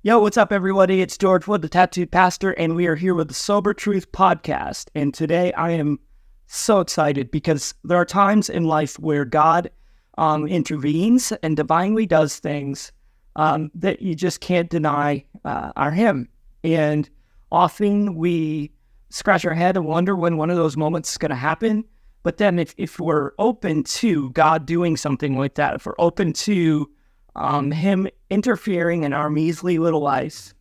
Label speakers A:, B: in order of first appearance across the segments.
A: Yo, what's up, everybody? It's George Wood, the Tattooed Pastor, and we are here with the Sober Truth Podcast. And today I am so excited because there are times in life where God intervenes and divinely does things that you just can't deny are Him. And often we scratch our head and wonder when one of those moments is going to happen. But then if we're open to God doing something like that, if we're open to Him interfering in our measly little lives,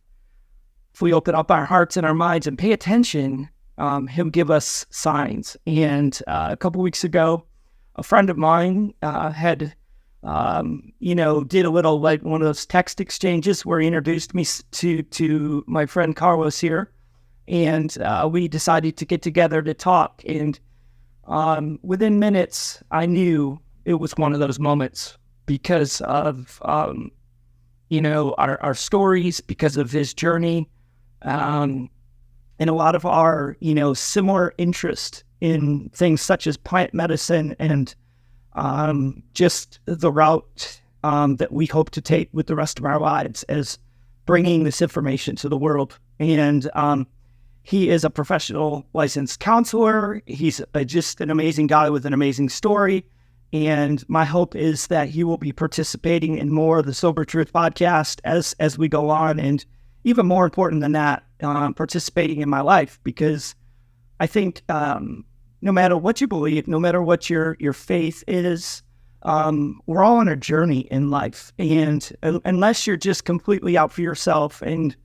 A: if we open up our hearts and our minds and pay attention, He'll give us signs. And a couple weeks ago, a friend of mine had, did a little like one of those text exchanges where he introduced me to my friend Carlos here, and we decided to get together to talk. And within minutes, I knew it was one of those moments because of, our stories, because of his journey, and a lot of our, similar interest in things such as plant medicine and just the route that we hope to take with the rest of our lives as bringing this information to the world. And he is a professional licensed counselor. He's just an amazing guy with an amazing story. And my hope is that he will be participating in more of the Sober Truth podcast as we go on. And even more important than that, participating in my life, because I think no matter what you believe, no matter what your faith is, we're all on a journey in life. And unless you're just completely out for yourself and,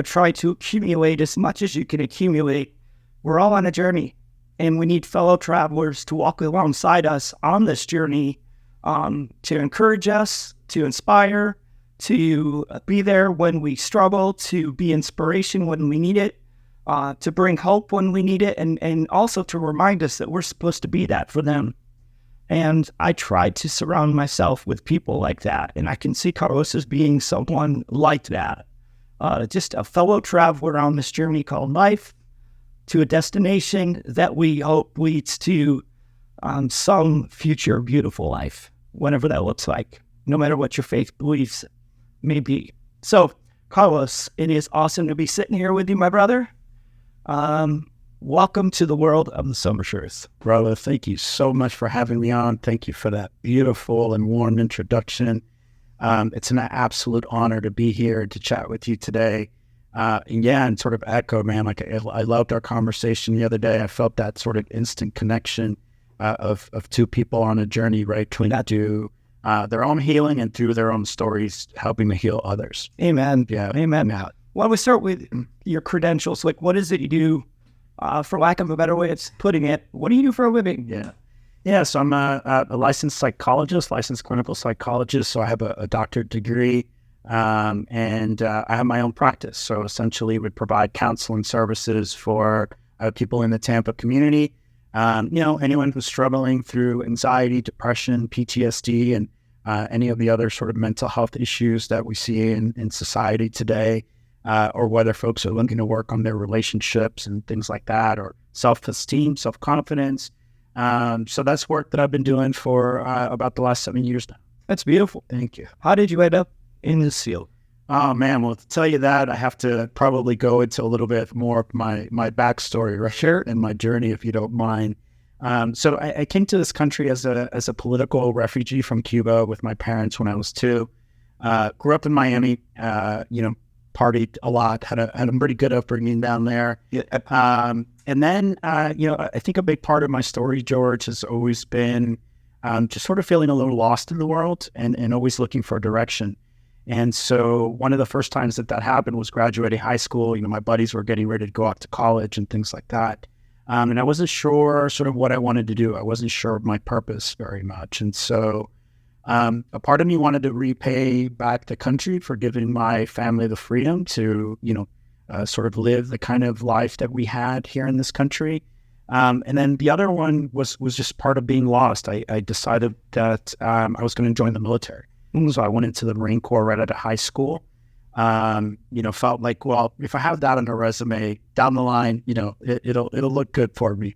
A: try to accumulate as much as you can accumulate, we're all on a journey. And we need fellow travelers to walk alongside us on this journey, to encourage us, to inspire, to be there when we struggle, to be inspiration when we need it, to bring hope when we need it, and also to remind us that we're supposed to be that for them. And I try to surround myself with people like that. And I can see Carlos as being someone like that, just a fellow traveler on this journey called life, to a destination that we hope leads to some future beautiful life, whatever that looks like, no matter what your faith beliefs may be. So, Carlos, it is awesome to be sitting here with you, my brother. Welcome to the world of the Sober Truth.
B: Brother, thank you so much for having me on. Thank you for that beautiful and warm introduction. It's an absolute honor to be here to chat with you today. And sort of echo, man, like I loved our conversation the other day. I felt that sort of instant connection of two people on a journey, right, to do their own healing and through their own stories, helping to heal others.
A: Amen.
B: Yeah.
A: Amen. Yeah. Well, we start with your credentials. Like, what is it you do, for lack of a better way of putting it? What do you do for a living?
B: Yeah. So I'm a licensed psychologist, licensed clinical psychologist. So I have a doctorate degree. And I have my own practice. So essentially would provide counseling services for people in the Tampa community. Anyone who's struggling through anxiety, depression, PTSD, and any of the other sort of mental health issues that we see in society today, or whether folks are looking to work on their relationships and things like that, or self-esteem, self-confidence. So that's work that I've been doing for about the last 7 years now.
A: That's beautiful.
B: Thank you.
A: How did you end up in this field?
B: Oh man, well, to tell you that, I have to probably go into a little bit more of my backstory, right?
A: Sure.
B: And my journey, if you don't mind. So I came to this country as a political refugee from Cuba with my parents when I was 2. Grew up in Miami. Partied a lot. Had a pretty good upbringing down there.
A: Yeah.
B: And then I think a big part of my story, George, has always been just sort of feeling a little lost in the world and always looking for direction. And so one of the first times that happened was graduating high school. My buddies were getting ready to go off to college and things like that. And I wasn't sure sort of what I wanted to do. I wasn't sure of my purpose very much. And so a part of me wanted to repay back the country for giving my family the freedom to, sort of live the kind of life that we had here in this country. And then the other one was just part of being lost. I decided that I was going to join the military. So I went into the Marine Corps right out of high school. Felt like, well, if I have that on a resume down the line, it'll look good for me.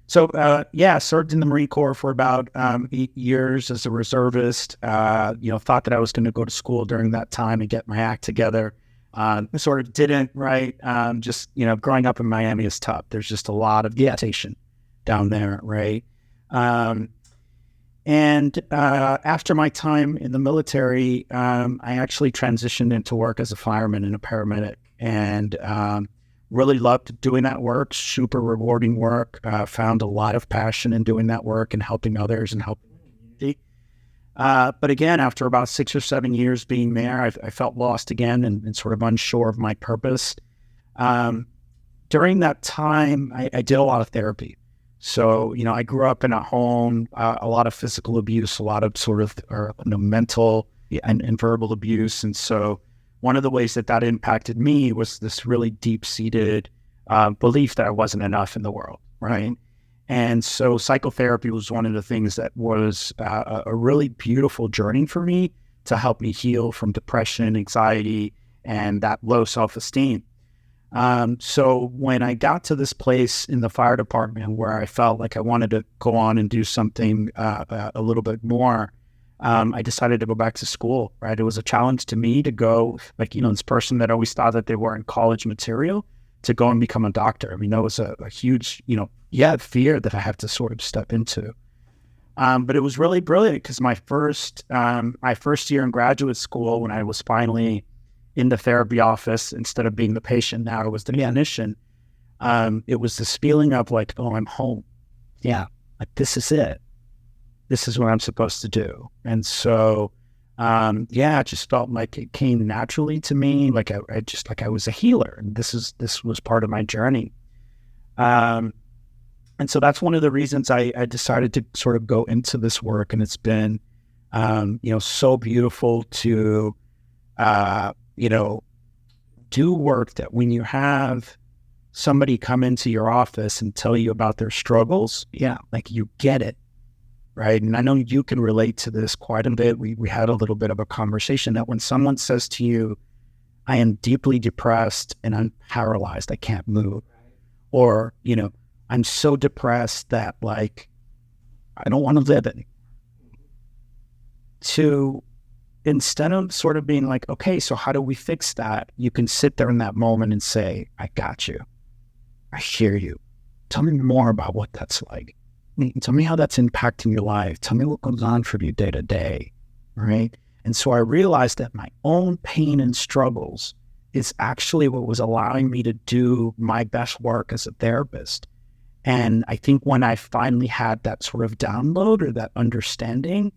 B: Served in the Marine Corps for about 8 years as a reservist. Thought that I was going to go to school during that time and get my act together. Sort of didn't, right? Growing up in Miami is tough. There's just a lot of temptation down there, right? After my time in the military, I actually transitioned into work as a fireman and a paramedic, and really loved doing that work. Super rewarding work. Found a lot of passion in doing that work and helping others and helping the community. But again, after about 6 or 7 years being there, I felt lost again and sort of unsure of my purpose. During that time, I did a lot of therapy. So, I grew up in a home, a lot of physical abuse, a lot of sort of mental and verbal abuse. And so one of the ways that impacted me was this really deep-seated belief that I wasn't enough in the world, right? And so psychotherapy was one of the things that was a really beautiful journey for me to help me heal from depression, anxiety, and that low self-esteem. So when I got to this place in the fire department where I felt like I wanted to go on and do something a little bit more, I decided to go back to school, right? It was a challenge to me to go, this person that always thought that they weren't college material, to go and become a doctor. I mean, that was a huge, fear that I had to sort of step into. But it was really brilliant because my first year in graduate school, when I was finally in the therapy office, instead of being the patient, now I was the clinician. It was this feeling of like, oh, I'm home. Yeah, like this is it. This is what I'm supposed to do. And so, it just felt like it came naturally to me. Like I was a healer, and this was part of my journey. And so that's one of the reasons I decided to sort of go into this work. And it's been, so beautiful to, do work that when you have somebody come into your office and tell you about their struggles, like you get it, right? And I know you can relate to this quite a bit. We had a little bit of a conversation that when someone says to you, I am deeply depressed and I'm paralyzed, I can't move. Or, I'm so depressed that like, I don't want to live anymore. To instead of sort of being like, okay, so how do we fix that? You can sit there in that moment and say, I got you. I hear you. Tell me more about what that's like. Tell me how that's impacting your life. Tell me what goes on for you day to day, right? And so I realized that my own pain and struggles is actually what was allowing me to do my best work as a therapist. And I think when I finally had that sort of download or that understanding,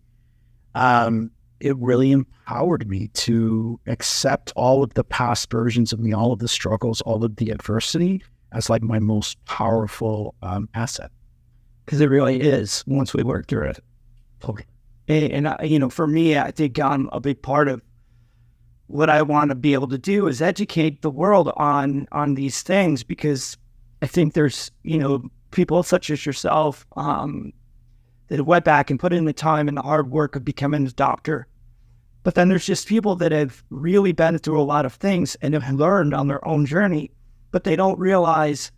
B: it really empowered me to accept all of the past versions of me, all of the struggles, all of the adversity as like my most powerful asset.
A: Because it really is once we work through it.
B: Okay.
A: And for me, I think a big part of what I want to be able to do is educate the world on these things, because I think there's, people such as yourself that went back and put in the time and the hard work of becoming a doctor. But then there's just people that have really been through a lot of things and have learned on their own journey, but they don't realize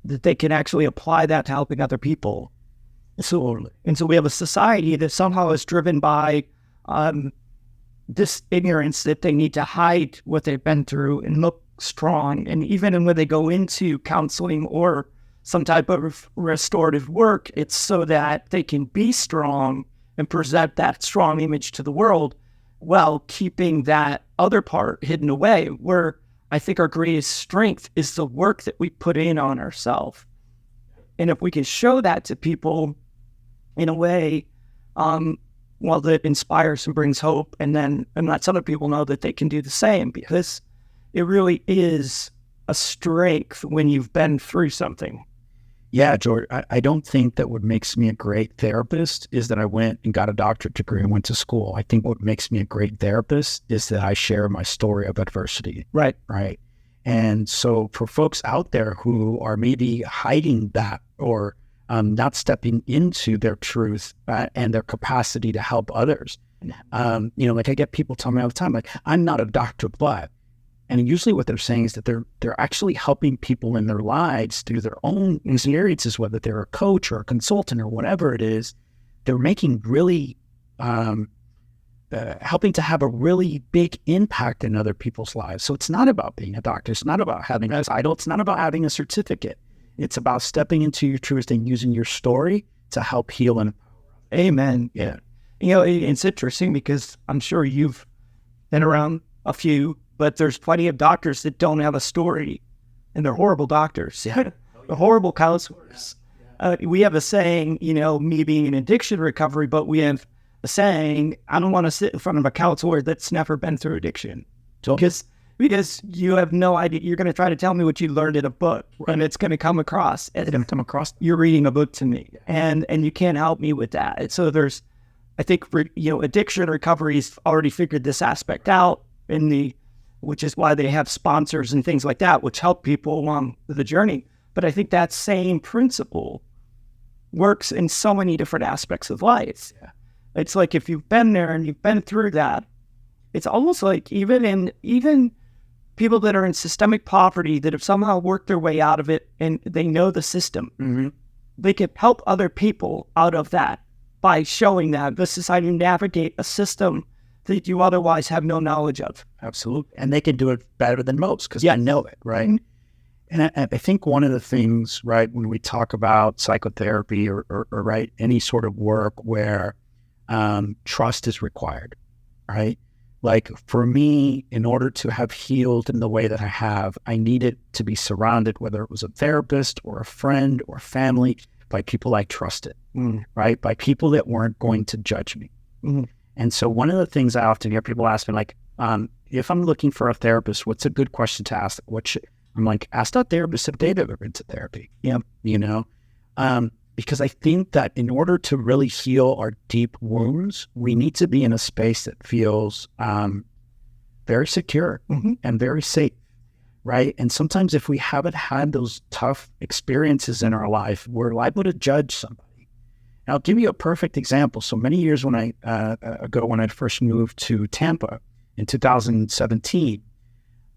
A: that they can actually apply that to helping other people.
B: Absolutely.
A: And so we have a society that somehow is driven by this ignorance that they need to hide what they've been through and look strong. And even when they go into counseling or some type of restorative work, it's so that they can be strong and present that strong image to the world while keeping that other part hidden away, where I think our greatest strength is the work that we put in on ourselves. And if we can show that to people in a way, that inspires and brings hope, and lets other people know that they can do the same, because it really is a strength when you've been through something.
B: Yeah, George, I don't think that what makes me a great therapist is that I went and got a doctorate degree and went to school. I think what makes me a great therapist is that I share my story of adversity.
A: Right.
B: Right. And so for folks out there who are maybe hiding that or not stepping into their truth and their capacity to help others, like I get people tell me all the time, like, I'm not a doctor, but, And usually what they're saying is that they're actually helping people in their lives through their own experiences, whether they're a coach or a consultant or whatever it is. They're making really, helping to have a really big impact in other people's lives. So it's not about being a doctor. It's not about having a title. It's not about having a certificate. It's about stepping into your truth and using your story to help heal and
A: amen. Yeah. It's interesting because I'm sure you've been around a few, but there's plenty of doctors that don't have a story, and they're horrible doctors. Yeah. They're horrible counselors. We have a saying, me being in addiction recovery, but we have a saying, I don't want to sit in front of a counselor that's never been through addiction. Because you have no idea. You're going to try to tell me what you learned in a book, and it's going to come across. You're reading a book to me, and you can't help me with that. And so I think addiction recovery's already figured this aspect out which is why they have sponsors and things like that, which help people along the journey. But I think that same principle works in so many different aspects of life. Yeah. It's like if you've been there and you've been through that, it's almost like even people that are in systemic poverty that have somehow worked their way out of it and they know the system, they can help other people out of that by showing them this is how you navigate a system that you otherwise have no knowledge of.
B: Absolutely. And they can do it better than most because they know it, right? And I think one of the things, right, when we talk about psychotherapy or right, any sort of work where trust is required, right? Like for me, in order to have healed in the way that I have, I needed to be surrounded, whether it was a therapist or a friend or family, by people I trusted, right? By people that weren't going to judge me. And so one of the things I often hear people ask me, like, if I'm looking for a therapist, what's a good question to ask? I'm like, ask that therapist if they've ever been to therapy. Yeah. Because I think that in order to really heal our deep wounds, we need to be in a space that feels very secure and very safe, right? And sometimes if we haven't had those tough experiences in our life, we're liable to judge somebody. And I'll give you a perfect example. So many years when I first moved to Tampa in 2017,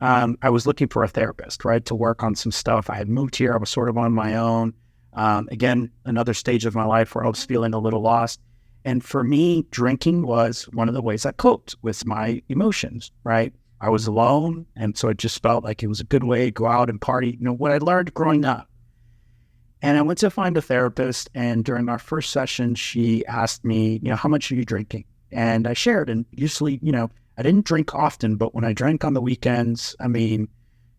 B: I was looking for a therapist, right, to work on some stuff. I had moved here. I was sort of on my own. Again, another stage of my life where I was feeling a little lost. And for me, drinking was one of the ways I coped with my emotions, right? I was alone, and so it just felt like it was a good way to go out and party, what I learned growing up. And I went to find a therapist, and during our first session, she asked me, how much are you drinking? And I shared, and usually, I didn't drink often, but when I drank on the weekends, I mean,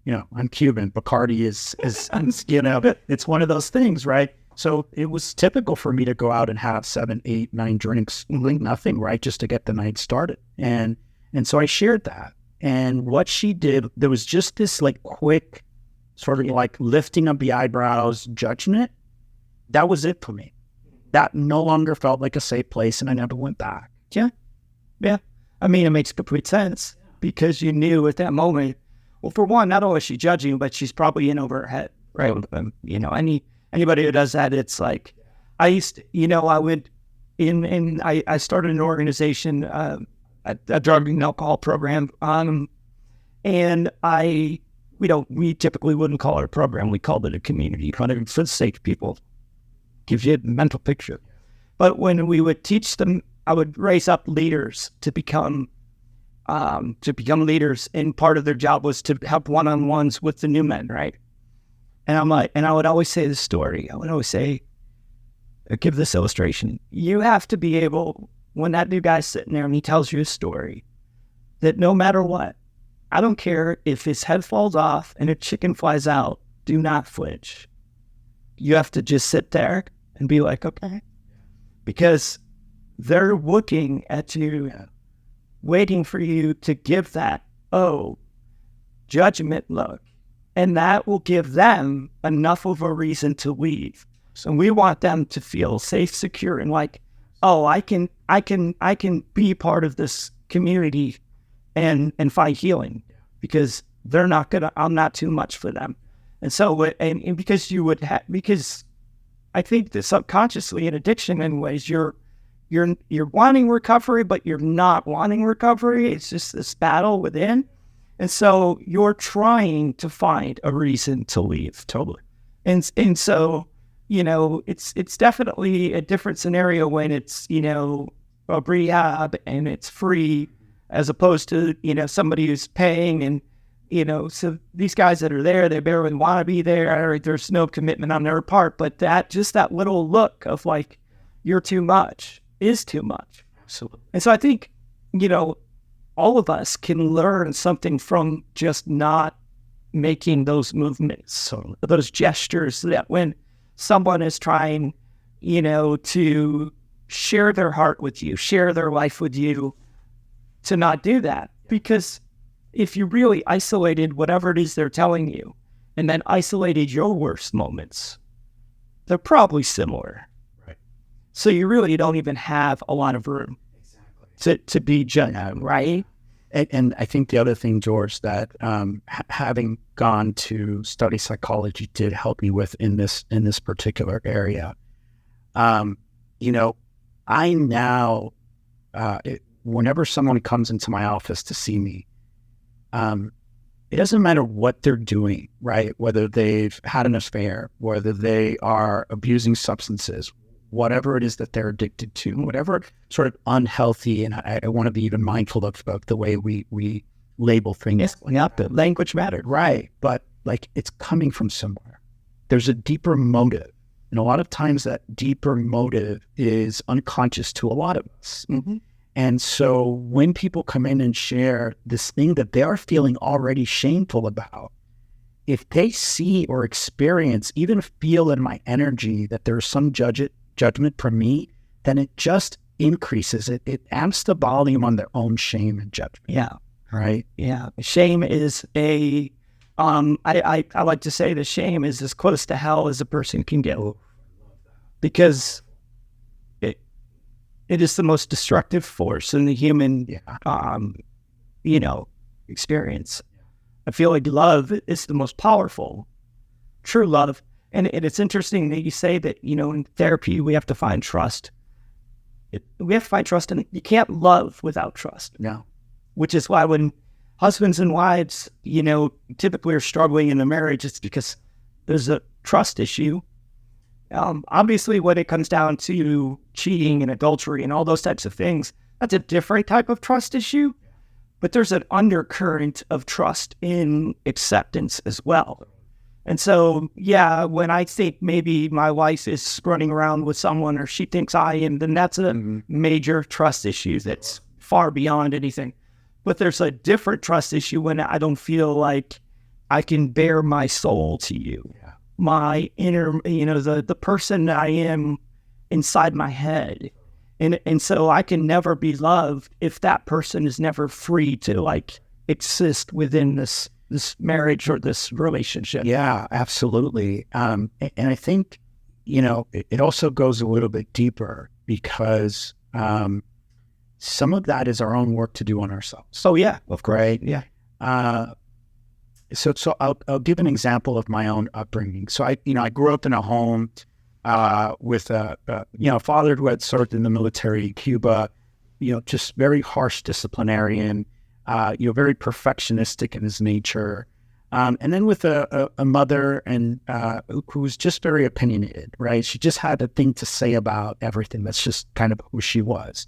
B: I'm Cuban. Bacardi is it's one of those things, right? So it was typical for me to go out and have 7, 8, 9 drinks, nothing, right? Just to get the night started. And so I shared that. And what she did, there was just this like quick sort of like lifting of the eyebrows judgment. That was it for me. That no longer felt like a safe place, and I never went back.
A: Yeah. Yeah. I mean, it makes complete sense because you knew at that moment, well, for one, not only is she judging you, but she's probably in over her head, right? Anybody who does that, it's like, I started an organization, a drug and alcohol program, and we typically wouldn't call it a program. We called it a community, for the sake of people, gives you a mental picture. But when we would teach them, I would raise up leaders to become leaders, and part of their job was to have one-on-ones with the new men, right? And I would always say this story. I would always say, give this illustration. You have to be able, when that new guy's sitting there and he tells you a story, that no matter what, I don't care if his head falls off and a chicken flies out, do not flinch. You have to just sit there and be like, okay. Because they're looking at you, waiting for you to give that, judgment look. And that will give them enough of a reason to leave. So we want them to feel safe, secure, and like, I can be part of this community and find healing, because I'm not too much for them. And so, and because because I think that subconsciously in addiction in ways, you're wanting recovery, but you're not wanting recovery. It's just this battle within. And so you're trying to find a reason to leave.
B: Totally.
A: And so, it's definitely a different scenario when it's, a rehab and it's free, as opposed to, somebody who's paying. And, so these guys that are there, they barely want to be there. There's no commitment on their part, but that little look of like, you're too much is too much.
B: Absolutely.
A: And so I think, all of us can learn something from just not making those movements, so those gestures, that when someone is trying, to share their heart with you, share their life with you, to not do that. Because if you really isolated whatever it is they're telling you and then isolated your worst moments, they're probably similar.
B: Right.
A: So you really don't even have a lot of room to be judged, right?
B: And I think the other thing, George, that having gone to study psychology did help me with in this particular area. I now, whenever someone comes into my office to see me, it doesn't matter what they're doing, right? Whether they've had an affair, whether they are abusing substances, whatever it is that they're addicted to, whatever sort of unhealthy, and I want to be even mindful of the way we label things.
A: Yeah, the language matters.
B: Right. But like, it's coming from somewhere. There's a deeper motive. And a lot of times that deeper motive is unconscious to a lot of us.
A: Mm-hmm.
B: And so when people come in and share this thing that they are feeling already shameful about, if they see or experience, even feel in my energy that there's some judgment from me, then it just increases. It amps the volume on their own shame and judgment.
A: Yeah.
B: Right?
A: Yeah. Shame is I like to say that shame is as close to hell as a person can get. Because it is the most destructive force in the human, experience. I feel like love is the most powerful, true love. And it's interesting that you say that, in therapy, we have to find trust. We have to find trust, and you can't love without trust.
B: No.
A: Which is why when husbands and wives, typically are struggling in a marriage, it's because there's a trust issue. Obviously, when it comes down to cheating and adultery and all those types of things, that's a different type of trust issue. But there's an undercurrent of trust in acceptance as well. And so, when I think maybe my wife is running around with someone or she thinks I am, then that's a major trust issue that's far beyond anything. But there's a different trust issue when I don't feel like I can bare my soul to you.
B: Yeah.
A: My inner, the person I am inside my head. And so I can never be loved if that person is never free to like exist within this marriage or this relationship.
B: Yeah, absolutely. And I think, it also goes a little bit deeper because some of that is our own work to do on ourselves.
A: So yeah, of course.
B: Right?
A: Yeah.
B: So I'll give an example of my own upbringing. So I grew up in a home with a father who had served in the military in Cuba, just very harsh disciplinarian, very perfectionistic in his nature. And then with a mother and who was just very opinionated, right? She just had a thing to say about everything. That's just kind of who she was.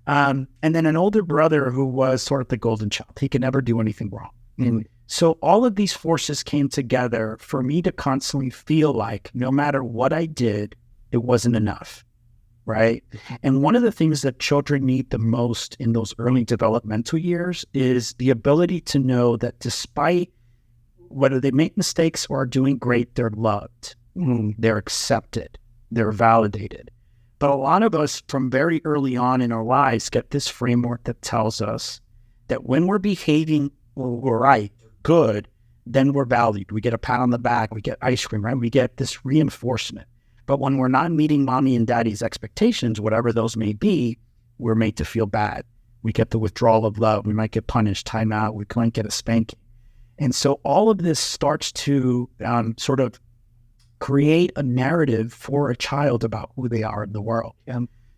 B: And then an older brother who was sort of the golden child. He could never do anything wrong.
A: Mm-hmm.
B: And so all of these forces came together for me to constantly feel like no matter what I did, it wasn't enough, right? And one of the things that children need the most in those early developmental years is the ability to know that despite whether they make mistakes or are doing great, they're loved, they're accepted, they're validated. But a lot of us from very early on in our lives get this framework that tells us that when we're behaving right, good, then we're valued. We get a pat on the back, we get ice cream, right? We get this reinforcement. But when we're not meeting mommy and daddy's expectations, whatever those may be, we're made to feel bad. We get the withdrawal of love. We might get punished, time out. We might get a spanking. And so all of this starts to sort of create a narrative for a child about who they are in the world.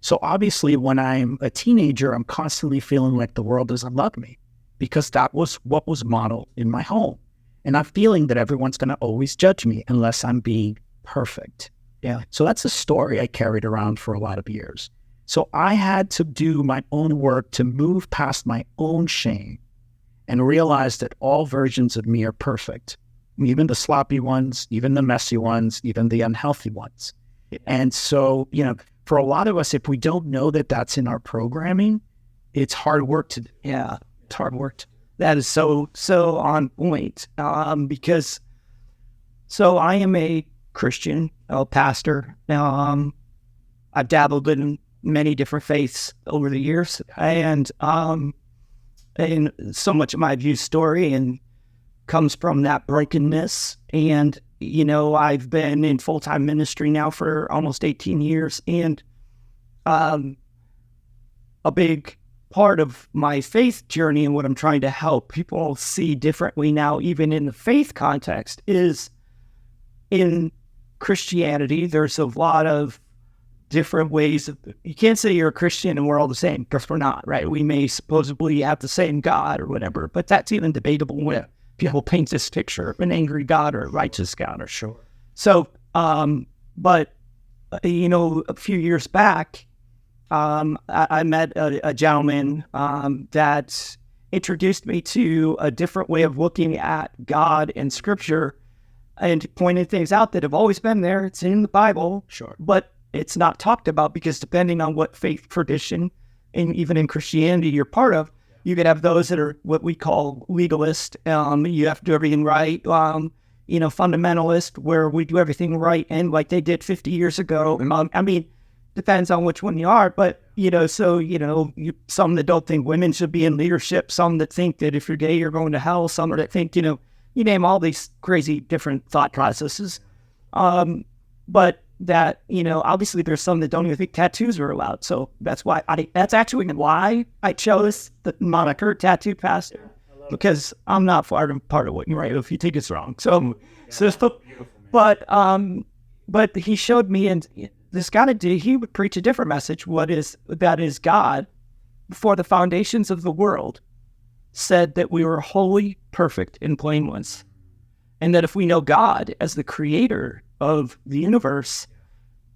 B: So obviously when I'm a teenager, I'm constantly feeling like the world doesn't love me. because that was what was modeled in my home. And I'm feeling that everyone's going to always judge me unless I'm being perfect.
A: Yeah.
B: So that's a story I carried around for a lot of years. So I had to do my own work to move past my own shame and realize that all versions of me are perfect, even the sloppy ones, even the messy ones, even the unhealthy ones. And so, for a lot of us, if we don't know that that's in our programming, it's hard work to do.
A: Yeah, it's hard work. That is so on point. Because I am a Christian, a pastor. I've dabbled in many different faiths over the years, and so much of my view story and comes from that brokenness. And I've been in full-time ministry now for almost 18 years, and a big part of my faith journey and what I'm trying to help people see differently now, even in the faith context, is in Christianity, there's a lot of different ways. You can't say you're a Christian and we're all the same, because we're not, right? We may supposedly have the same God or whatever, but that's even debatable when people paint this picture of an angry God or a righteous God. Or
B: Sure.
A: So, but a few years back, I met a gentleman that introduced me to a different way of looking at God and Scripture, and pointed things out that have always been there. It's in the Bible,
B: Sure.
A: but it's not talked about, because depending on what faith tradition, and even in Christianity you're part of, you could have those that are what we call legalist. You have to do everything right. Fundamentalist, where we do everything right and like they did 50 years ago. Depends on which one you are, but some that don't think women should be in leadership, some that think that if you're gay you're going to hell, some that think you name all these crazy different thought processes. But that obviously there's some that don't even think tattoos are allowed. So that's why that's actually why I chose the moniker tattoo pastor, because I'm not part of what you're right if you think it's wrong. But he showed me, and this guy he would preach a different message. That is God, before the foundations of the world, said that we were holy, perfect, and blameless. And that if we know God as the creator of the universe,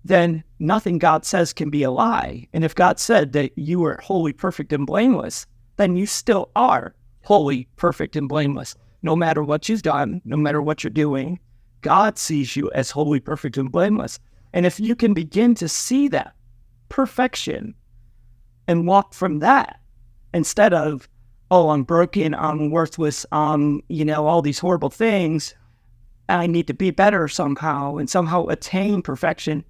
A: then nothing God says can be a lie. And if God said that you were holy, perfect, and blameless, then you still are holy, perfect, and blameless. No matter what you've done, no matter what you're doing, God sees you as holy, perfect, and blameless. And if you can begin to see that perfection and walk from that, instead of, oh, I'm broken, I'm worthless, all these horrible things, I need to be better somehow and somehow attain perfection.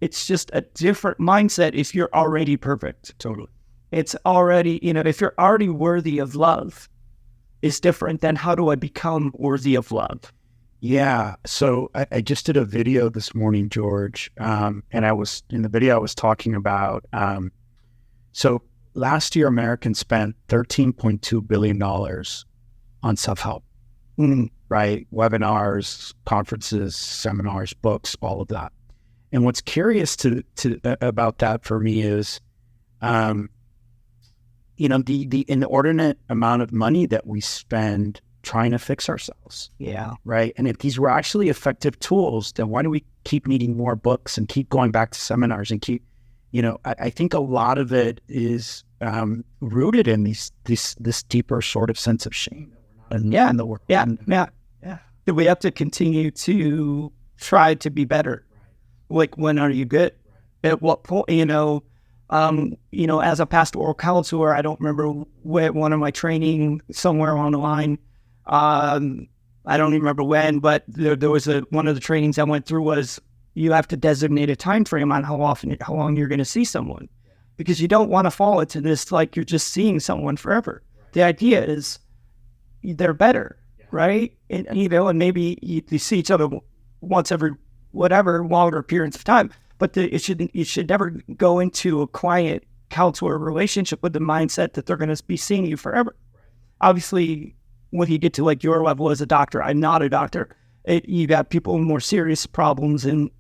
A: It's just a different mindset if you're already perfect.
B: Totally.
A: It's already, if you're already worthy of love, it's different than how do I become worthy of love?
B: Yeah. So I just did a video this morning, George, and in the video I was talking about, so last year Americans spent $13.2 billion on self-help, right? Webinars, conferences, seminars, books, all of that. And what's curious about that for me is, the inordinate amount of money that we spend trying to fix ourselves.
A: Yeah.
B: Right. And if these were actually effective tools, then why do we keep needing more books and keep going back to seminars and keep, I think a lot of it is rooted in this deeper sort of sense of shame that we're not in the world.
A: Yeah. That we have to continue to try to be better. Like, when are you good? At what point, as a pastoral counselor, I don't remember one of my training somewhere on the line. I don't even remember when, but there was one of the trainings I went through was you have to designate a time frame on how long you're going to see someone, because you don't want to fall into this like you're just seeing someone forever. The idea is they're better, right? And and maybe you see each other once every whatever longer periods of time, but you should never go into a client counselor relationship with the mindset that they're going to be seeing you forever. Obviously, when you get to like your level as a doctor, I'm not a doctor. You got people with more serious problems and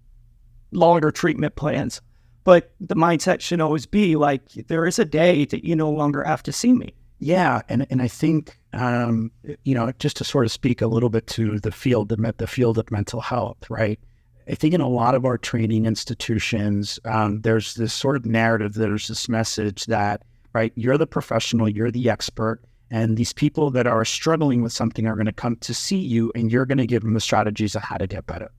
A: longer treatment plans, but the mindset should always be like, there is a day that you no longer have to see me.
B: Yeah, and I think just to sort of speak a little bit to the field of mental health, right? I think in a lot of our training institutions, there's this sort of narrative, there's this message that, right, you're the professional, you're the expert, and these people that are struggling with something are going to come to see you, and you're going to give them the strategies of how to get better.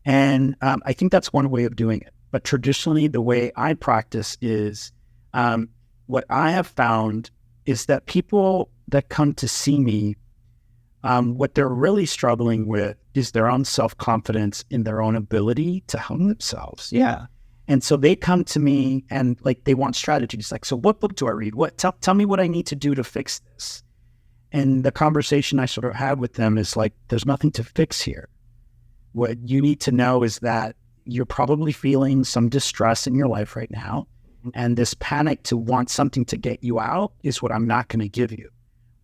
B: And I think that's one way of doing it. But traditionally, the way I practice is what I have found is that people that come to see me, what they're really struggling with is their own self-confidence in their own ability to help themselves.
A: Yeah.
B: And so they come to me and like they want strategies. Like, so what book do I read? Tell me what I need to do to fix this. And the conversation I sort of had with them is like, there's nothing to fix here. What you need to know is that you're probably feeling some distress in your life right now. And this panic to want something to get you out is what I'm not going to give you.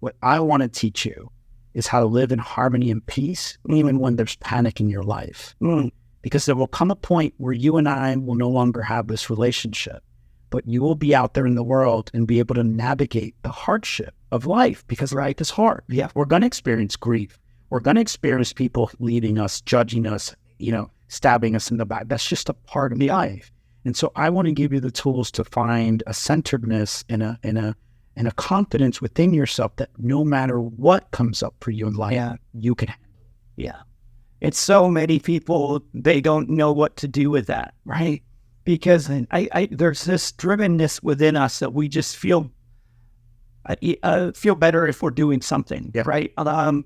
B: What I want to teach you is how to live in harmony and peace, even when there's panic in your life. Because there will come a point where you and I will no longer have this relationship, but you will be out there in the world and be able to navigate the hardship of life, because life is hard. Yeah, we're going to experience grief. We're going to experience people leaving us, judging us, stabbing us in the back. That's just a part of life. And so I want to give you the tools to find a centeredness and a confidence within yourself that no matter what comes up for you in life, you can handle.
A: Yeah. It's so many people, they don't know what to do with that, right? Because there's this drivenness within us that we just feel better if we're doing something, right? I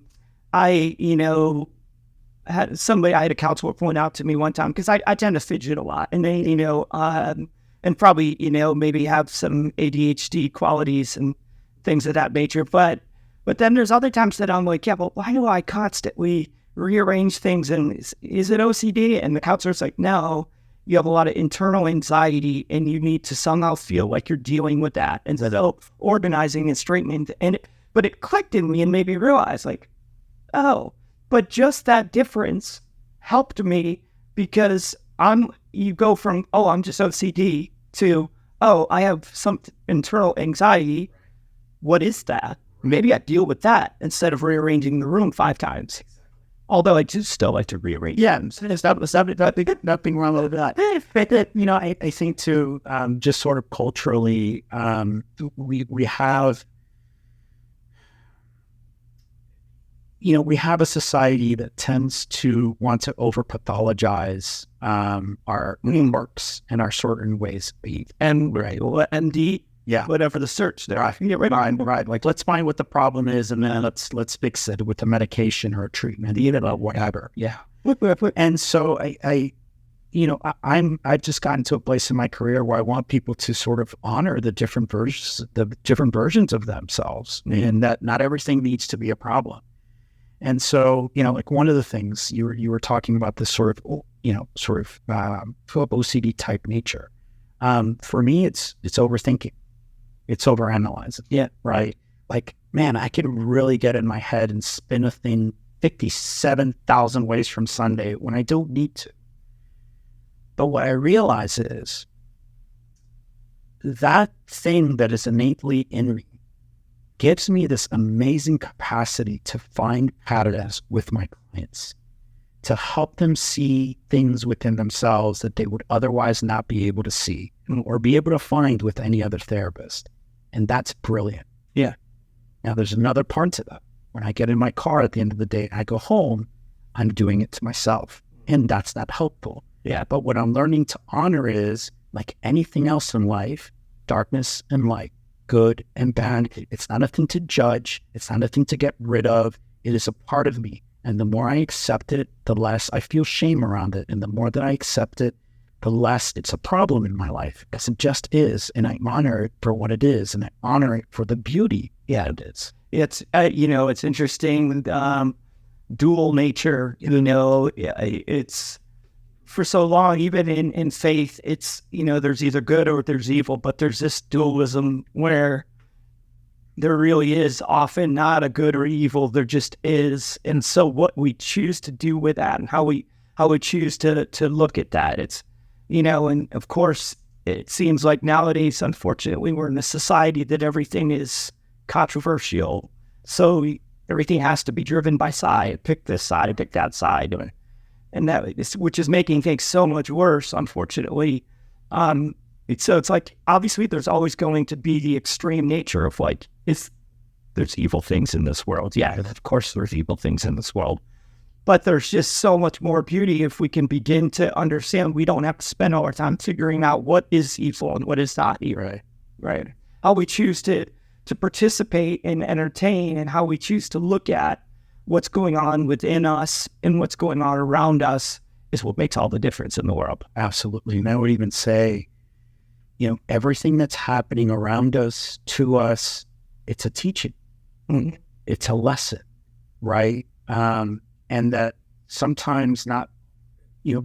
A: had a counselor point out to me one time, because I tend to fidget a lot, and they, and probably, maybe have some ADHD qualities and things of that nature. But then there's other times that I'm like, yeah, but why do I constantly rearrange things? And is it OCD? And the counselor's like, no, you have a lot of internal anxiety and you need to somehow feel like you're dealing with that. And so organizing and straightening. But it clicked in me and made me realize, like, oh, but just that difference helped me, because you go from, oh, I'm just OCD to, oh, I have some internal anxiety. What is that? Maybe I deal with that instead of rearranging the room 5 times. Although I do still like to rearrange.
B: Yeah, there's nothing wrong with that. I think too, just sort of culturally, we have a society that tends to want to over-pathologize our quirks and our certain ways of being. And
A: MD, whatever the search there.
B: Right. Like, let's find what the problem is, and then let's fix it with a medication or a treatment, whatever. Yeah. And so I've just gotten to a place in my career where I want people to sort of honor the different versions of themselves, and that not everything needs to be a problem. And so, like one of the things you were talking about, this sort of OCD type nature. For me, it's overthinking. It's overanalyzing.
A: Yeah.
B: Right. Like, man, I could really get in my head and spin a thing 57,000 ways from Sunday when I don't need to. But what I realize is that thing that is innately in me gives me this amazing capacity to find patterns with my clients, to help them see things within themselves that they would otherwise not be able to see or be able to find with any other therapist. And that's brilliant.
A: Yeah.
B: Now, there's another part to that. When I get in my car at the end of the day and I go home, I'm doing it to myself. And that's not helpful.
A: Yeah.
B: But what I'm learning to honor is, like anything else in life, darkness and light, good and bad. It's not a thing to judge. It's not a thing to get rid of. It is a part of me. And the more I accept it, the less I feel shame around it. And the more that I accept it, the less it's a problem in my life, because it just is. And I honor it for what it is. And I honor it for the beauty it is.
A: It's, it's interesting, dual nature, it's for so long, even in faith, it's, there's either good or there's evil, but there's this dualism where there really is often not a good or evil, there just is. And so what we choose to do with that and how we choose to look at that, it's, and of course, it seems like nowadays, unfortunately, we're in a society that everything is controversial. So everything has to be driven by side. Pick this side, pick that side, and that is, which is making things so much worse, unfortunately. It's like, obviously there's always going to be the extreme nature of like, there's evil things in this world. Yeah, of course there's evil things in this world. But there's just so much more beauty if we can begin to understand we don't have to spend all our time figuring out what is evil and what is not evil. Right. How we choose to participate and entertain, and how we choose to look at what's going on within us and what's going on around us is what makes all the difference in the world.
B: Absolutely. And I would even say, everything that's happening around us, to us, it's a teaching.
A: Mm-hmm.
B: It's a lesson, right? And that sometimes not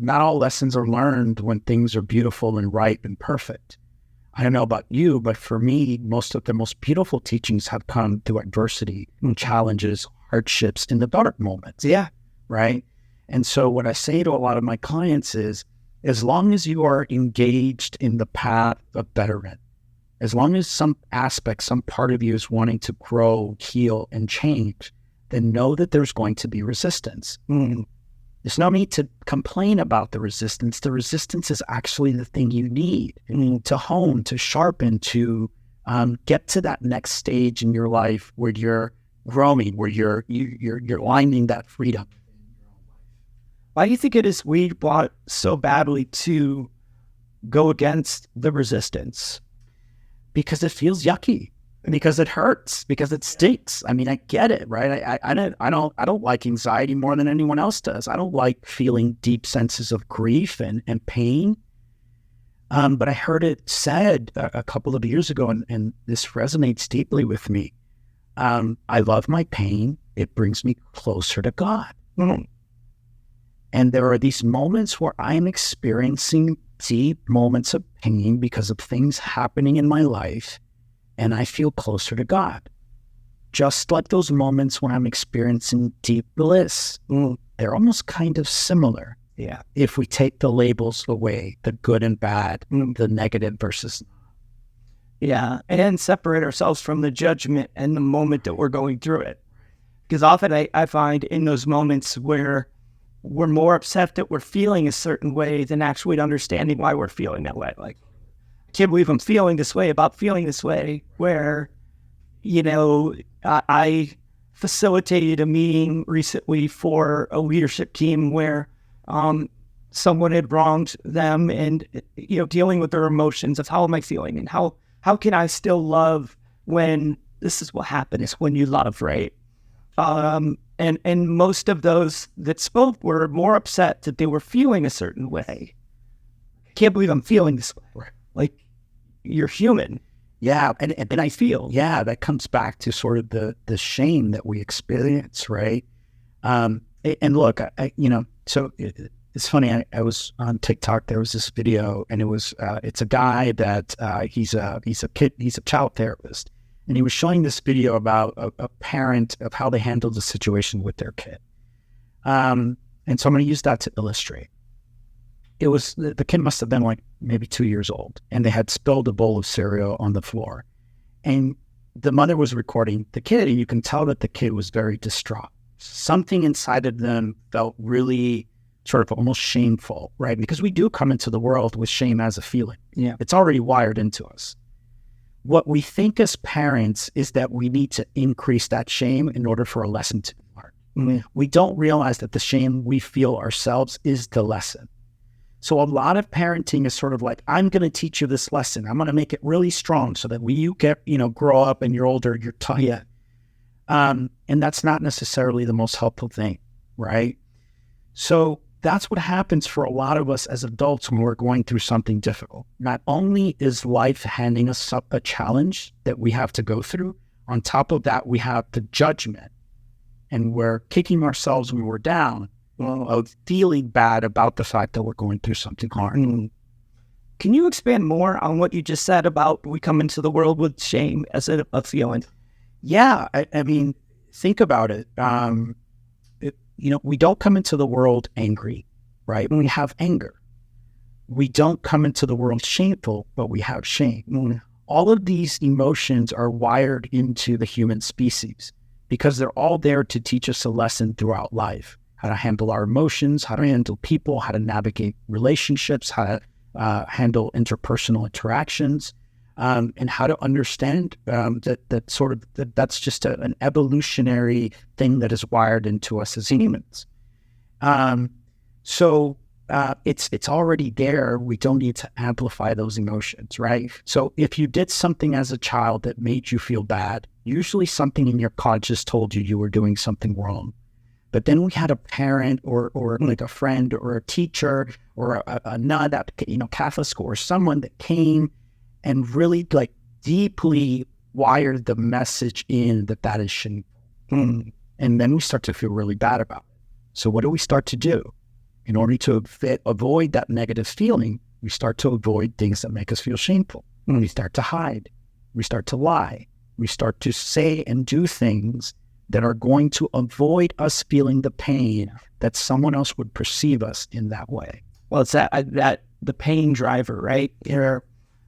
B: all lessons are learned when things are beautiful and right and perfect. I don't know about you, but for me, most of the most beautiful teachings have come through adversity, challenges, hardships, in the dark moments.
A: Yeah.
B: Right? And so what I say to a lot of my clients is, as long as you are engaged in the path of betterment, as long as some aspect, some part of you is wanting to grow, heal, and change, then know that there's going to be resistance.
A: Mm-hmm.
B: There's no need to complain about the resistance. The resistance is actually the thing you need to hone, to sharpen, to get to that next stage in your life where you're growing, where you're finding that freedom.
A: Why do you think it is we want so badly to go against the resistance?
B: Because it feels yucky, because it hurts, because it stinks. I mean, I get it, right? I don't like anxiety more than anyone else does. I don't like feeling deep senses of grief and pain. But I heard it said a couple of years ago, and this resonates deeply with me. I love my pain. It brings me closer to God.
A: Mm-hmm.
B: And there are these moments where I'm experiencing deep moments of pain because of things happening in my life, and I feel closer to God. Just like those moments when I'm experiencing deep bliss. They're almost kind of similar.
A: Yeah.
B: If we take the labels away, the good and bad, the negative versus.
A: Yeah. And separate ourselves from the judgment and the moment that we're going through it. Because often I find in those moments where we're more upset that we're feeling a certain way than actually understanding why we're feeling that way. Like, I can't believe I'm feeling this way about feeling this way, where, I facilitated a meeting recently for a leadership team where someone had wronged them, and, dealing with their emotions of how am I feeling and how can I still love when this is what happens when you love, right? And most of those that spoke were more upset that they were feeling a certain way. I can't believe I'm feeling this way.
B: Right.
A: Like, you're human.
B: Yeah.
A: And I feel.
B: Yeah, that comes back to sort of the shame that we experience, right? And look, so it's funny. I was on TikTok. There was this video, and it's a guy that he's a child therapist. And he was showing this video about a parent, of how they handled the situation with their kid. And so I'm going to use that to illustrate. It was, the kid must have been like maybe 2 years old, and they had spilled a bowl of cereal on the floor. And the mother was recording the kid, and you can tell that the kid was very distraught. Something inside of them felt really sort of almost shameful, right? Because we do come into the world with shame as a feeling.
A: Yeah.
B: It's already wired into us. What we think as parents is that we need to increase that shame in order for a lesson to be learned.
A: Mm-hmm.
B: We don't realize that the shame we feel ourselves is the lesson. So a lot of parenting is sort of like, I'm going to teach you this lesson. I'm going to make it really strong so that when you get, grow up and you're older, you're tough.
A: Yeah.
B: And that's not necessarily the most helpful thing, right? So that's what happens for a lot of us as adults when we're going through something difficult. Not only is life handing us up a challenge that we have to go through, on top of that, we have the judgment, and we're kicking ourselves when we're down, feeling bad about the fact that we're going through something hard.
A: Can you expand more on what you just said about we come into the world with shame as a feeling?
B: Yeah, I mean, think about it. We don't come into the world angry, right? We have anger. We don't come into the world shameful, but we have shame. all of these emotions are wired into the human species because they're all there to teach us a lesson throughout life: how to handle our emotions, how to handle people, how to navigate relationships, how to handle interpersonal interactions, and how to understand that's just an evolutionary thing that is wired into us as humans. So it's already there. We don't need to amplify those emotions, right? So if you did something as a child that made you feel bad, usually something in your conscious told you were doing something wrong. But then we had a parent or like a friend or a teacher or a nun at Catholic school or someone that came and really like deeply wired the message in that is shameful. And then we start to feel really bad about it. So what do we start to do? In order to avoid that negative feeling, we start to avoid things that make us feel shameful. We start to hide. We start to lie. We start to say and do things that are going to avoid us feeling the pain that someone else would perceive us in that way.
A: Well, it's that the pain driver, right? Here,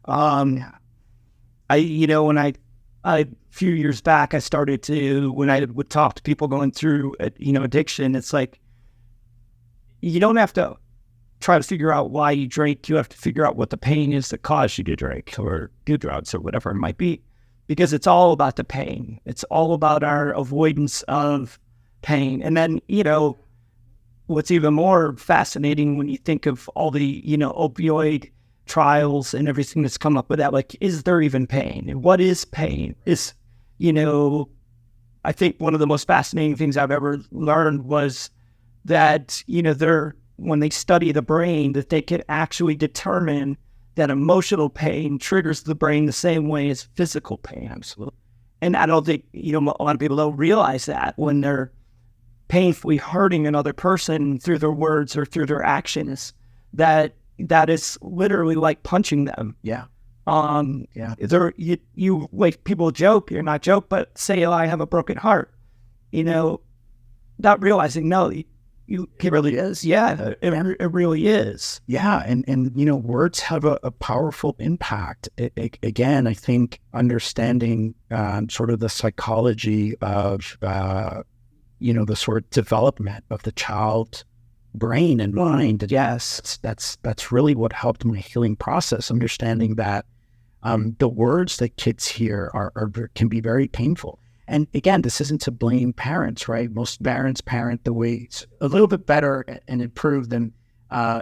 A: when a few years back, I started to, when I would talk to people going through, addiction, it's like, you don't have to try to figure out why you drink. You have to figure out what the pain is that caused you to drink or do drugs or whatever it might be, because it's all about the pain. It's all about our avoidance of pain. And then, what's even more fascinating when you think of all the, opioid trials and everything that's come up with that, like, is there even pain? And what is pain? Is, I think one of the most fascinating things I've ever learned was that, when they study the brain, that they can actually determine that emotional pain triggers the brain the same way as physical pain. Absolutely. And I don't think, a lot of people don't realize that when they're painfully hurting another person through their words or through their actions, that is literally like punching them.
B: Yeah.
A: You like, people joke, you're not joke, but say, I have a broken heart, not realizing, no, it really is. Yeah, it really is.
B: Yeah, and words have a powerful impact. Again, I think understanding sort of the psychology of the sort of development of the child's brain and mind. Yes, that's really what helped my healing process. Understanding that the words that kids hear can be very painful. And again, this isn't to blame parents, right? Most parents parent the way a little bit better and improved than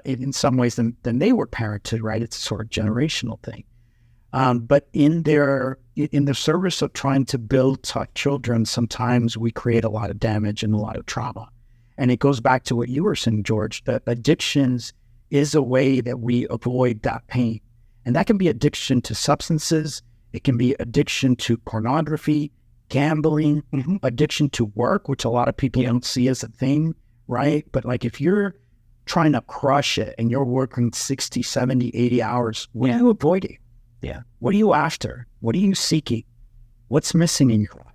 B: in some ways than they were parented, right? It's a sort of generational thing. But in the service of trying to build children, sometimes we create a lot of damage and a lot of trauma. And it goes back to what you were saying, George, that addictions is a way that we avoid that pain. And that can be addiction to substances. It can be addiction to pornography, gambling, addiction to work, which a lot of people don't see as a thing, right? But like, if you're trying to crush it and you're working 60, 70, 80 hours, what are you avoiding?
A: Yeah.
B: What are you after? What are you seeking? What's missing in your life?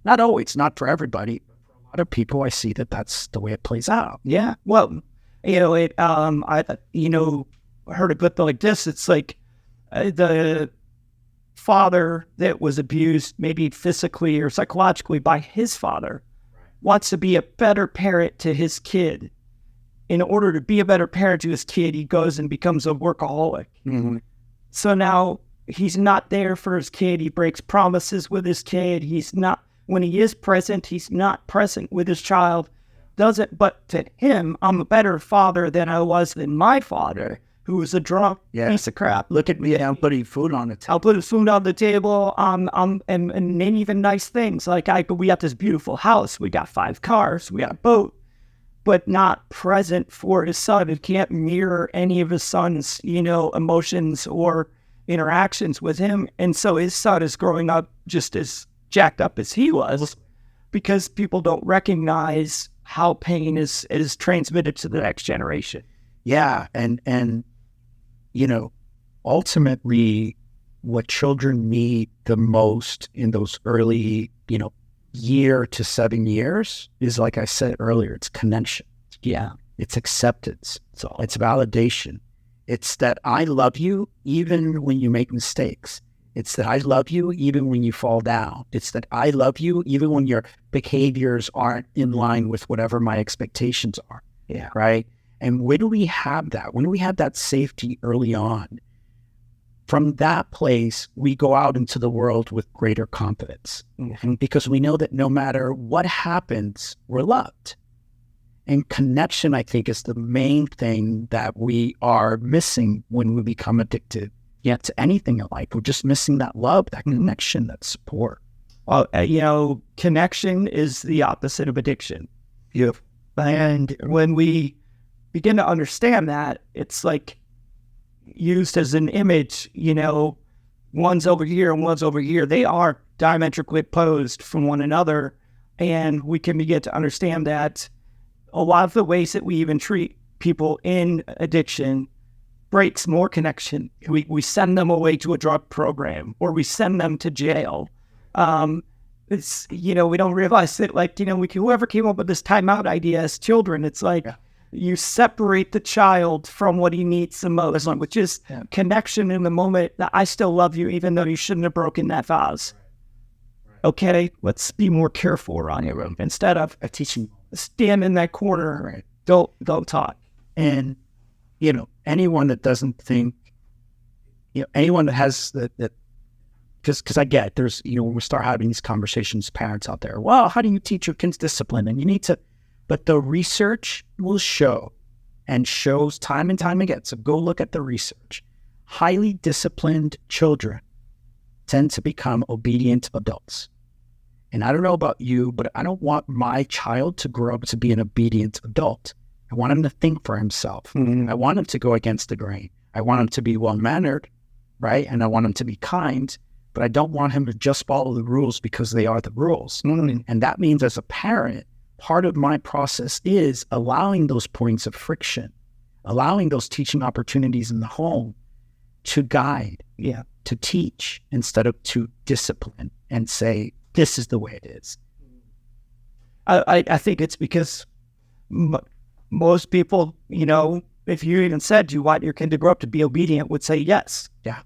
B: Not always, not for everybody. For a lot of people, I see that that's the way it plays out.
A: Yeah. Well, I heard a clip like this. It's like the father that was abused, maybe physically or psychologically, by his father, wants to be a better parent to his kid. In order to be a better parent to his kid, he goes and becomes a workaholic.
B: Mm-hmm.
A: So now he's not there for his kid. He breaks promises with his kid. When he is present, he's not present with his child. But to him, I'm a better father than I was than my father, who was a drunk piece of crap.
B: Look at me, I'm putting food on the table.
A: I'll put food on the table, and even nice things. Like, we got this beautiful house, we got 5 cars, we got a boat, but not present for his son. It can't mirror any of his son's, emotions or interactions with him. And so his son is growing up just as jacked up as he was, because people don't recognize how pain is transmitted to the next generation.
B: Yeah, and ultimately, what children need the most in those early, year to 7 years is, like I said earlier, it's connection.
A: Yeah.
B: It's acceptance. It's validation. It's that I love you even when you make mistakes. It's that I love you even when you fall down. It's that I love you even when your behaviors aren't in line with whatever my expectations are.
A: Yeah.
B: Right. And when do we have that? When do we have that safety early on? From that place, we go out into the world with greater confidence. And because we know that no matter what happens, we're loved. And connection, I think, is the main thing that we are missing when we become addicted to anything in life. We're just missing that love, that connection, that support.
A: Well, connection is the opposite of addiction.
B: Yeah.
A: And when we begin to understand that, it's like used as an image, one's over here and one's over here. They are diametrically opposed from one another. And we can begin to understand that a lot of the ways that we even treat people in addiction breaks more connection. We send them away to a drug program, or we send them to jail. It's, we don't realize that, whoever came up with this timeout idea as children, it's like, you separate the child from what he needs the most, which is connection in the moment that I still love you, even though you shouldn't have broken that vase. Okay, let's be more careful around here. Instead of teaching, stand in that corner, don't talk.
B: And, anyone that doesn't think, anyone that has that, because I get there's, when we start having these conversations, parents out there, well, how do you teach your kids discipline? And you need to, but the research will show, and shows time and time again. So go look at the research. Highly disciplined children tend to become obedient adults. And I don't know about you, but I don't want my child to grow up to be an obedient adult. I want him to think for himself. I want him to go against the grain. I want him to be well-mannered, right? And I want him to be kind, but I don't want him to just follow the rules because they are the rules. And that means, as a parent, part of my process is allowing those points of friction, allowing those teaching opportunities in the home to guide, to teach, instead of to discipline and say, this is the way it is.
A: I think it's because most people, if you even said you want your kid to grow up to be obedient, would say yes.
B: Yeah.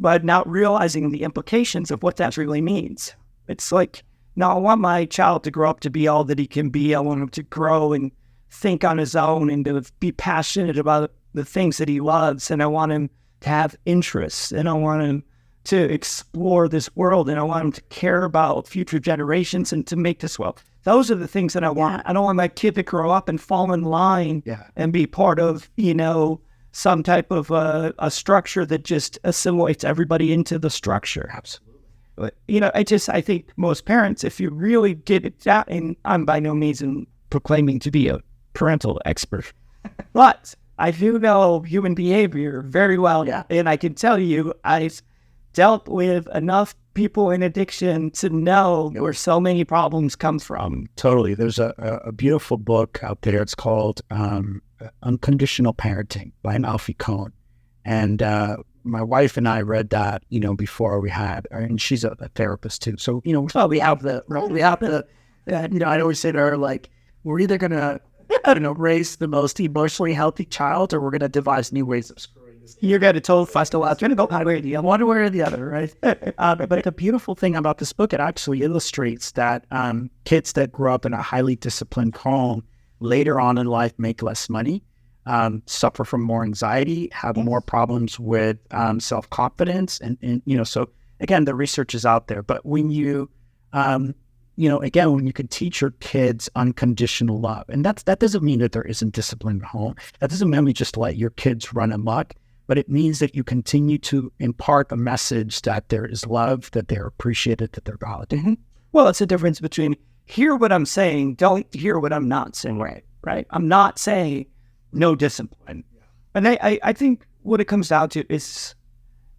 A: But not realizing the implications of what that really means. It's like, no, I want my child to grow up to be all that he can be. I want him to grow and think on his own and to be passionate about the things that he loves. And I want him to have interests, and I want him to explore this world, and I want him to care about future generations and to make this world. Those are the things that I want. I don't want my kid to grow up and fall in line and be part of, some type of a structure that just assimilates everybody into the structure.
B: Absolutely.
A: But, I think most parents, if you really get it out, and I'm by no means proclaiming to be a parental expert, but I do know human behavior very well.
B: Yeah.
A: And I can tell you, I've dealt with enough people in addiction to know where so many problems come from.
B: Totally. There's a beautiful book out there. It's called Unconditional Parenting by Alfie Kohn. And my wife and I read that, before we had, and she's a therapist too. So, we have the, I'd always say to her, like, we're either going to, raise the most emotionally healthy child, or we're going to devise new ways of screwing this.
A: You're going to tell us a lot. You're going to go one way or the other, right?
B: But the beautiful thing about this book, it actually illustrates that kids that grow up in a highly disciplined home later on in life make less money, suffer from more anxiety, have more problems with self-confidence. And so again, the research is out there. But when you, again, when you can teach your kids unconditional love, and that doesn't mean that there isn't discipline at home. That doesn't mean we just let your kids run amok, but it means that you continue to impart a message that there is love, that they're appreciated, that they're validated.
A: Well, it's a difference between hear what I'm saying, don't hear what I'm not saying, right? I'm not saying no discipline. And I think what it comes down to is,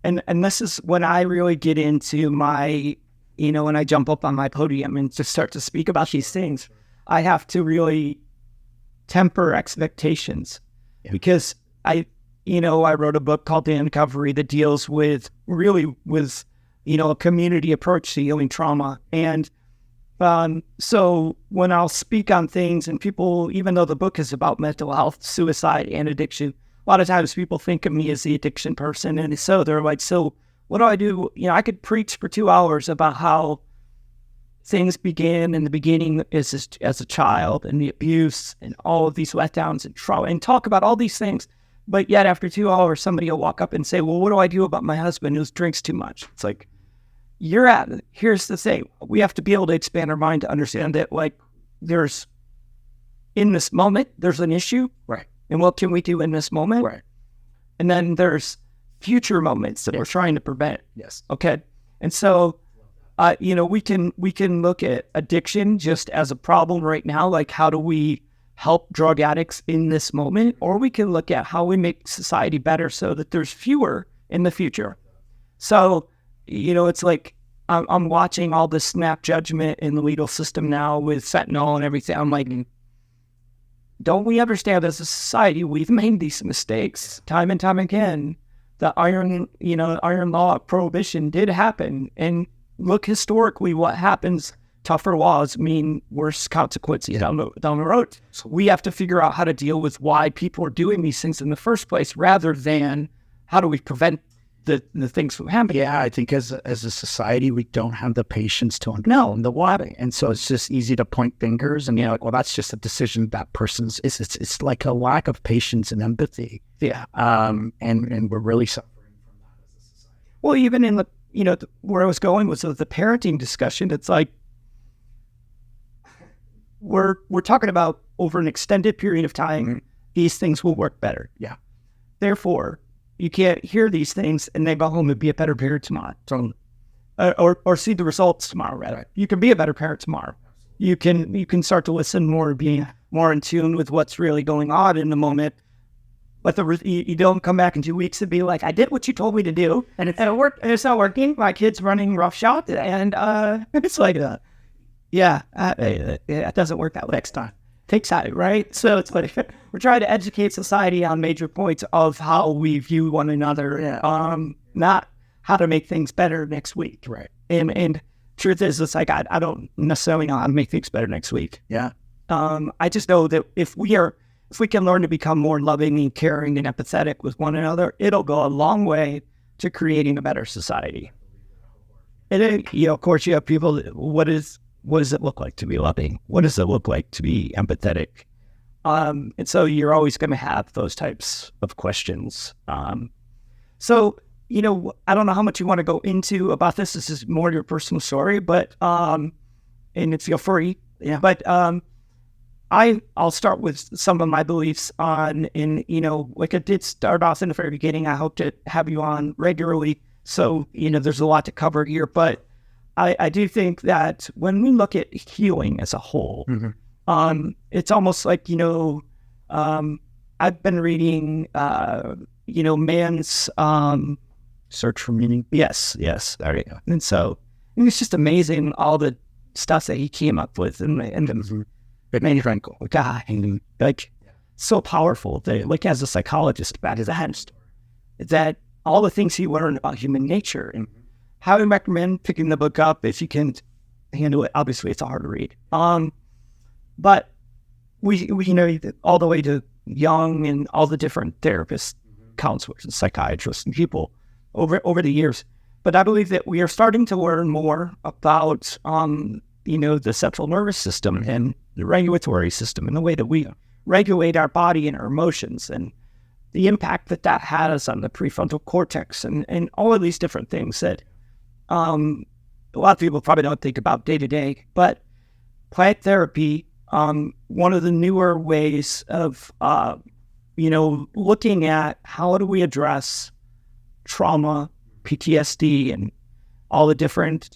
A: and this is when I really get into my, when I jump up on my podium and just start to speak about these things, I have to really temper expectations because I wrote a book called The Uncovery that deals with a community approach to healing trauma. And so when I'll speak on things and people, even though the book is about mental health, suicide, and addiction, a lot of times people think of me as the addiction person. And so they're like, so what do I do? I could preach for 2 hours about how things began in the beginning as a child, and the abuse and all of these letdowns and trauma, and talk about all these things. But yet after 2 hours, somebody will walk up and say, well, what do I do about my husband who drinks too much? It's like, here's the thing. We have to be able to expand our mind to understand that, like, in this moment, there's an issue.
B: Right.
A: And what can we do in this moment?
B: Right.
A: And then there's future moments that we're trying to prevent.
B: Yes.
A: Okay. And so, we can look at addiction just as a problem right now. Like, how do we help drug addicts in this moment? Or we can look at how we make society better so that there's fewer in the future. So, it's like I'm watching all this snap judgment in the legal system now with fentanyl and everything. I'm like, don't we understand as a society we've made these mistakes time and time again? The iron law prohibition did happen, and look historically what happens. Tougher laws mean worse consequences down the road. So we have to figure out how to deal with why people are doing these things in the first place, rather than how do we prevent the things from happening.
B: Yeah, I think as a society, we don't have the patience to understand the why. And so it's just easy to point fingers and, well, that's just a decision that person's, it's like a lack of patience and empathy.
A: Yeah.
B: And we're really suffering from that as a society.
A: Well, even in where I was going was the parenting discussion. It's like, we're talking about over an extended period of time, these things will work better.
B: Yeah.
A: Therefore, you can't hear these things and then go home and be a better parent tomorrow. So, or see the results tomorrow, rather. Right. You can be a better parent tomorrow. You can start to listen more, be more in tune with what's really going on in the moment. But you don't come back in 2 weeks and be like, I did what you told me to do, and it worked. And it's not working. My kid's running roughshod, and it's like, it doesn't work that way next time. Takes time, right? So it's like we're trying to educate society on major points of how we view one another, not how to make things better next week.
B: Right.
A: And truth is, it's like I don't necessarily know how to make things better next week.
B: Yeah.
A: I just know that if we can learn to become more loving and caring and empathetic with one another, it'll go a long way to creating a better society. And then, of course, you have people. What does it look like to be loving? What does it look like to be empathetic? And so you're always going to have those types of questions. So, I don't know how much you want to go into about this. This is more your personal story, but, and feel free.
B: Yeah.
A: But I'll start with some of my beliefs like I did start off in the very beginning. I hope to have you on regularly. So, there's a lot to cover here, but I do think that when we look at healing as a whole, it's almost like, I've been reading, man's
B: search for meaning.
A: Yes. There you go. And so it's just amazing all the stuff that he came up with and Frankl, guy, like so powerful that, like, as a psychologist about his that all the things he learned about human nature. And I would recommend picking the book up if you can handle it. Obviously, it's hard to read. But we all the way to Jung and all the different therapists, counselors, and psychiatrists and people over the years. But I believe that we are starting to learn more about the central nervous system and the regulatory system and the way that we regulate our body and our emotions and the impact that has on the prefrontal cortex and all of these different things that a lot of people probably don't think about day to day. But plant therapy, one of the newer ways of looking at how do we address trauma, PTSD, and all the different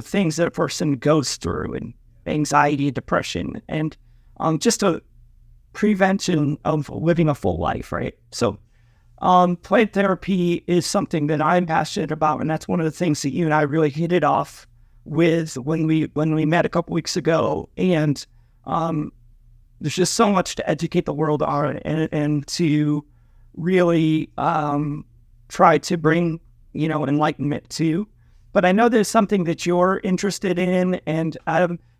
A: things that a person goes through, and anxiety, depression, and just a prevention of living a full life, right? So plant therapy is something that I'm passionate about, and that's one of the things that you and I really hit it off with when we met a couple weeks ago. And there's just so much to educate the world on, and to really try to bring enlightenment to. but I know there's something that you're interested in, and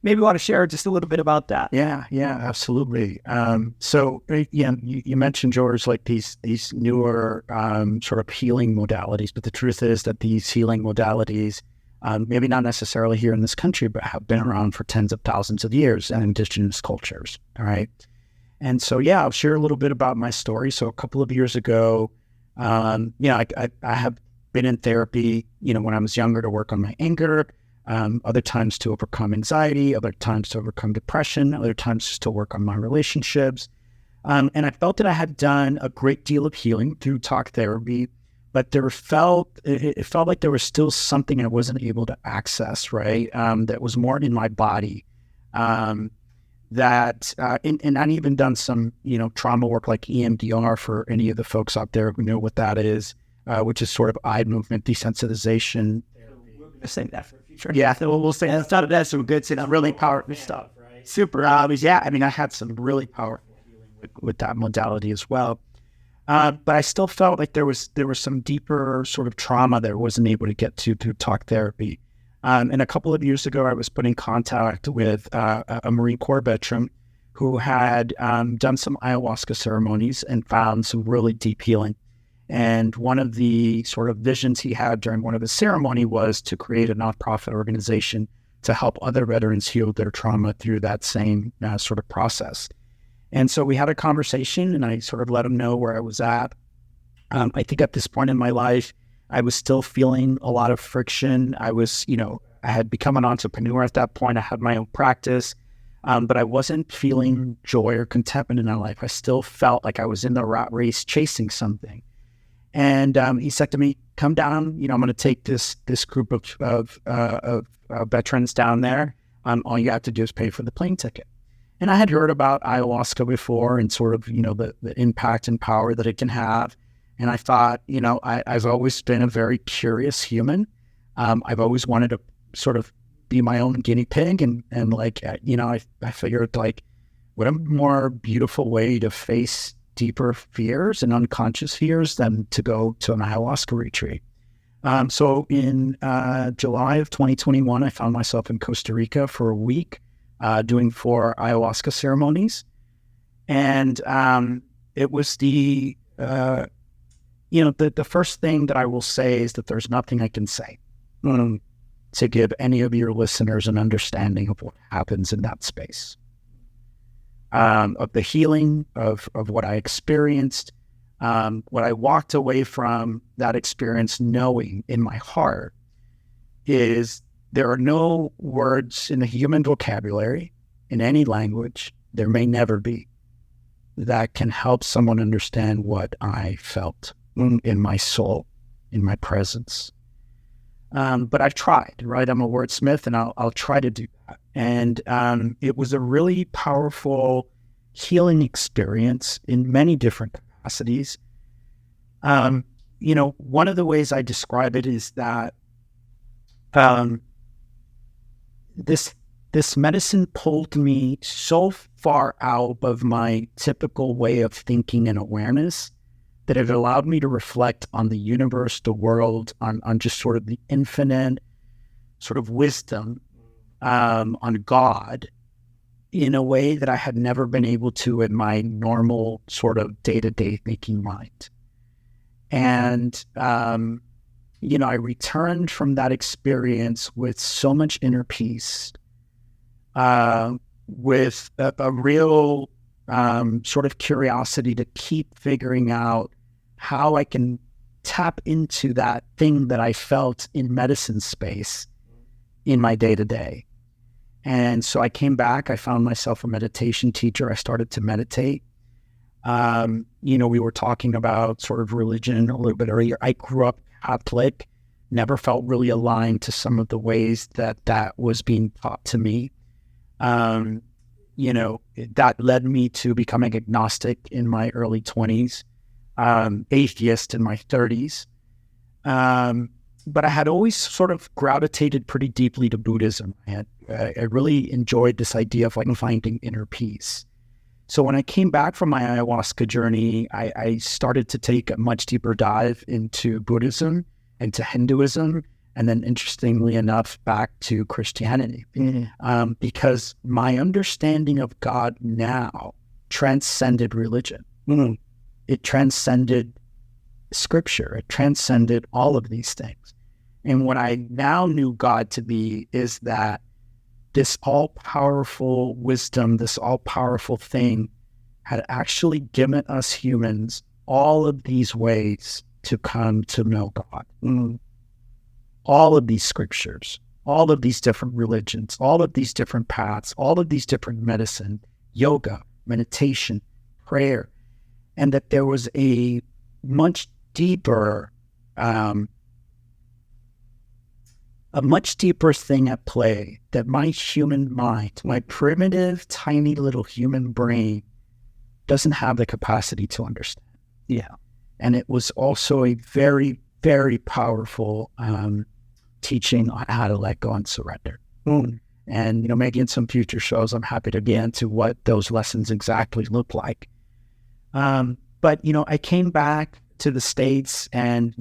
A: maybe want to share just a little bit about that.
B: Yeah, absolutely. You mentioned, George, like these newer sort of healing modalities, but the truth is that these healing modalities, maybe not necessarily here in this country, but have been around for tens of thousands of years in indigenous cultures. All right. And so, I'll share a little bit about my story. So a couple of years ago, I have been in therapy, when I was younger to work on my anger, other times to overcome anxiety, other times to overcome depression, other times just to work on my relationships. And I felt that I had done a great deal of healing through talk therapy, but it felt like there was still something I wasn't able to access, right? That was more in my body. And I've even done some, trauma work like EMDR for any of the folks out there who know what that is, which is sort of eye movement desensitization.
A: We're going to save that for the future.
B: Yeah, we'll say that's some good stuff, really powerful stuff, right? Super. I had some really powerful healing with that modality as well. But I still felt like there was some deeper sort of trauma that I wasn't able to get to through talk therapy. And a couple of years ago, I was put in contact with a Marine Corps veteran who had done some ayahuasca ceremonies and found some really deep healing. And one of the sort of visions he had during one of the ceremony was to create a nonprofit organization to help other veterans heal their trauma through that same sort of process. And so we had a conversation, and I sort of let him know where I was at. I think at this point in my life, I was still feeling a lot of friction. I was, I had become an entrepreneur at that point. I had my own practice, but I wasn't feeling joy or contentment in my life. I still felt like I was in the rat race chasing something. And he said to me, "Come down. I'm going to take this group of veterans down there. All you have to do is pay for the plane ticket." And I had heard about ayahuasca before and sort of, the impact and power that it can have. And I thought, I've always been a very curious human. I've always wanted to sort of be my own guinea pig. And I figured, like, what a more beautiful way to face deeper fears and unconscious fears than to go to an ayahuasca retreat. So in July of 2021, I found myself in Costa Rica for a week doing 4 ayahuasca ceremonies. And it was the first thing that I will say is that there's nothing I can say to give any of your listeners an understanding of what happens in that space. Of the healing, of what I experienced, what I walked away from that experience knowing in my heart is there are no words in the human vocabulary, in any language, there may never be, that can help someone understand what I felt in my soul, in my presence. But I've tried, right? I'm a wordsmith, and I'll try to do that. And it was a really powerful healing experience in many different capacities. One of the ways I describe it is that this medicine pulled me so far out of my typical way of thinking and awareness that it allowed me to reflect on the universe, the world, on just sort of the infinite sort of wisdom, on God, in a way that I had never been able to in my normal sort of day-to-day thinking mind. And, I returned from that experience with so much inner peace, with a real sort of curiosity to keep figuring out how I can tap into that thing that I felt in medicine space in my day-to-day. And so I came back, I found myself a meditation teacher. I started to meditate. We were talking about sort of religion a little bit earlier. I grew up Catholic, never felt really aligned to some of the ways that was being taught to me. That led me to becoming agnostic in my early 20s, atheist in my 30s. But I had always sort of gravitated pretty deeply to Buddhism. I really enjoyed this idea of like finding inner peace. So when I came back from my ayahuasca journey, I started to take a much deeper dive into Buddhism and to Hinduism and then interestingly enough, back to Christianity, because my understanding of God now transcended religion. It transcended scripture. It transcended all of these things. And what I now knew God to be is that this all-powerful wisdom, this all-powerful thing had actually given us humans all of these ways to come to know God. All of these scriptures, all of these different religions, all of these different paths, all of these different medicine, yoga, meditation, prayer, and that there was a much deeper thing at play that my human mind, my primitive, tiny little human brain doesn't have the capacity to understand.
A: Yeah.
B: And it was also a very, very powerful teaching on how to let go and surrender. And, maybe in some future shows, I'm happy to get into what those lessons exactly look like. But, I came back to the States and,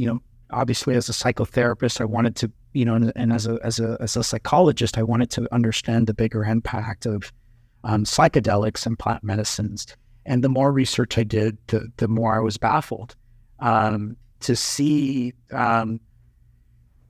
B: obviously as a psychotherapist, I wanted to, and as a psychologist, I wanted to understand the bigger impact of psychedelics and plant medicines. And the more research I did, the more I was baffled to see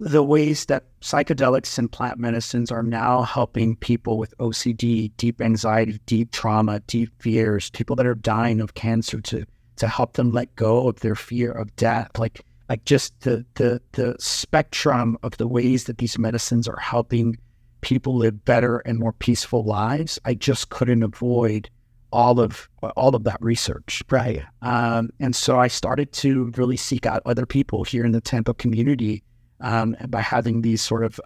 B: the ways that psychedelics and plant medicines are now helping people with OCD, deep anxiety, deep trauma, deep fears, people that are dying of cancer to help them let go of their fear of death. Like just the spectrum of the ways that these medicines are helping people live better and more peaceful lives. I just couldn't avoid all of that research.
A: Right.
B: And so I started to really seek out other people here in the Tampa community by having these sort of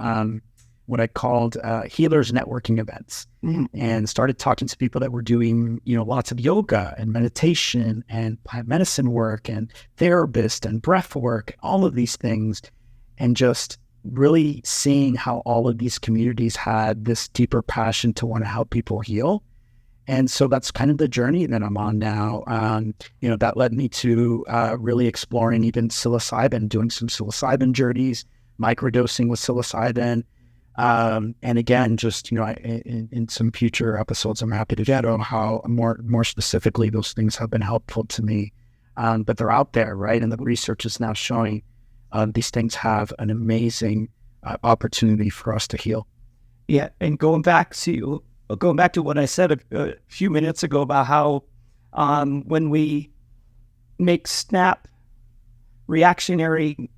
B: what I called healers networking events, and started talking to people that were doing, lots of yoga and meditation and plant medicine work and therapists and breath work, all of these things, and just really seeing how all of these communities had this deeper passion to want to help people heal. And so that's kind of the journey that I'm on now. That led me to really exploring even psilocybin, doing some psilocybin journeys, microdosing with psilocybin. And again, just, in some future episodes, I'm happy to get on how more specifically those things have been helpful to me. But they're out there, right? And the research is now showing these things have an amazing opportunity for us to heal.
A: Yeah. And going back to what I said a few minutes ago about how when we make snap reactionary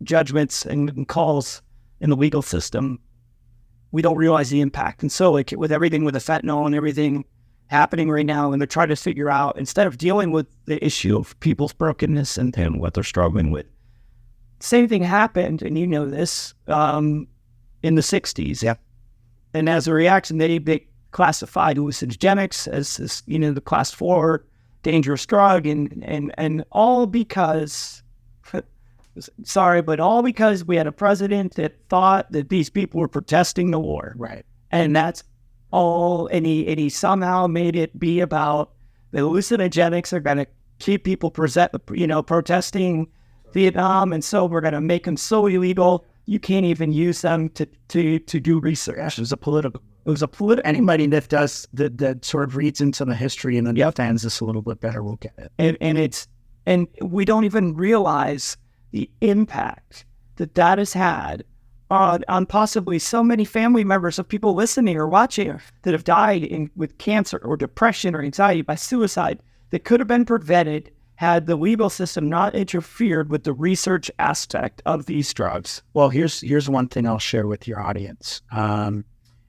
A: judgments and calls in the legal system, we don't realize the impact. And so like with everything with the fentanyl and everything happening right now, and they're trying to figure out, instead of dealing with the issue of people's brokenness and what they're struggling with, same thing happened, and this, in the 60s.
B: Yeah.
A: And as a reaction, they classified hallucinogenics as this, the class 4 dangerous drug, and all because, all because we had a president that thought that these people were protesting the war.
B: Right.
A: And that's all, and he somehow made it be about the hallucinogenics are going to keep people protesting Vietnam, and so we're going to make them so illegal you can't even use them to do research.
B: It was a political. Anybody that sort of reads into the history and understands this a little bit better will get it.
A: And we don't even realize the impact that has had on possibly so many family members of people listening or watching that have died with cancer or depression or anxiety by suicide that could have been prevented had the legal system not interfered with the research aspect of these drugs.
B: Well, here's one thing I'll share with your audience.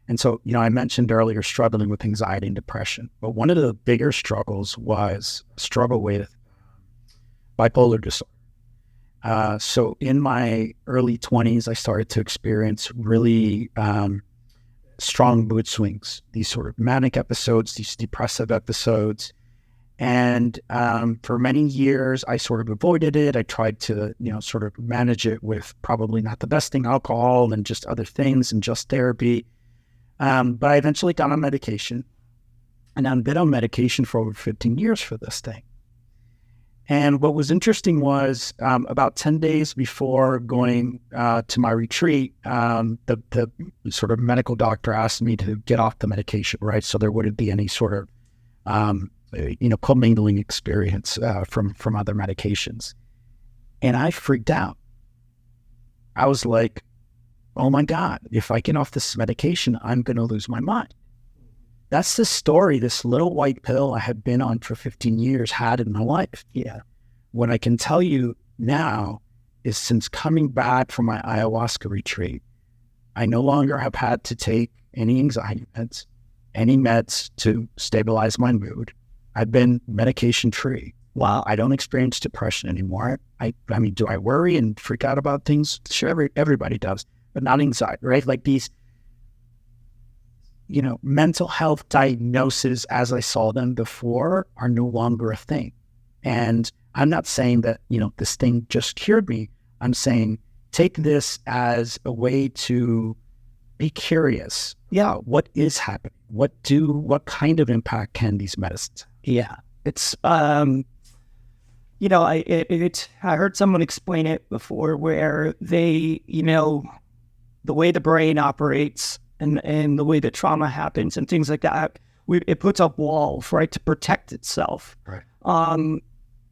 B: And so, I mentioned earlier struggling with anxiety and depression, but one of the bigger struggles was struggle with bipolar disorder. So in my early 20s, I started to experience really strong mood swings, these sort of manic episodes, these depressive episodes. And for many years, I sort of avoided it. I tried to, sort of manage it with probably not the best thing, alcohol and just other things and just therapy. But I eventually got on medication, and I've been on medication for over 15 years for this thing. And what was interesting was about 10 days before going to my retreat, the sort of medical doctor asked me to get off the medication, right? So there wouldn't be any sort of, commingling experience from other medications. And I freaked out. I was like, oh my God, if I get off this medication, I'm going to lose my mind. That's the story this little white pill I had been on for 15 years had in my life.
A: Yeah.
B: What I can tell you now is since coming back from my ayahuasca retreat, I no longer have had to take any anxiety meds, any meds to stabilize my mood. I've been medication free. Wow. I don't experience depression anymore. I mean, do I worry and freak out about things? Sure, everybody does, but not anxiety, right? Like these, mental health diagnoses as I saw them before are no longer a thing. And I'm not saying that, this thing just cured me. I'm saying take this as a way to be curious. Yeah, what is happening? What kind of impact can these medicines have?
A: Yeah. It's, I heard someone explain it before where they, the way the brain operates and the way that trauma happens and things like that, it puts up walls, right, to protect itself.
B: Right.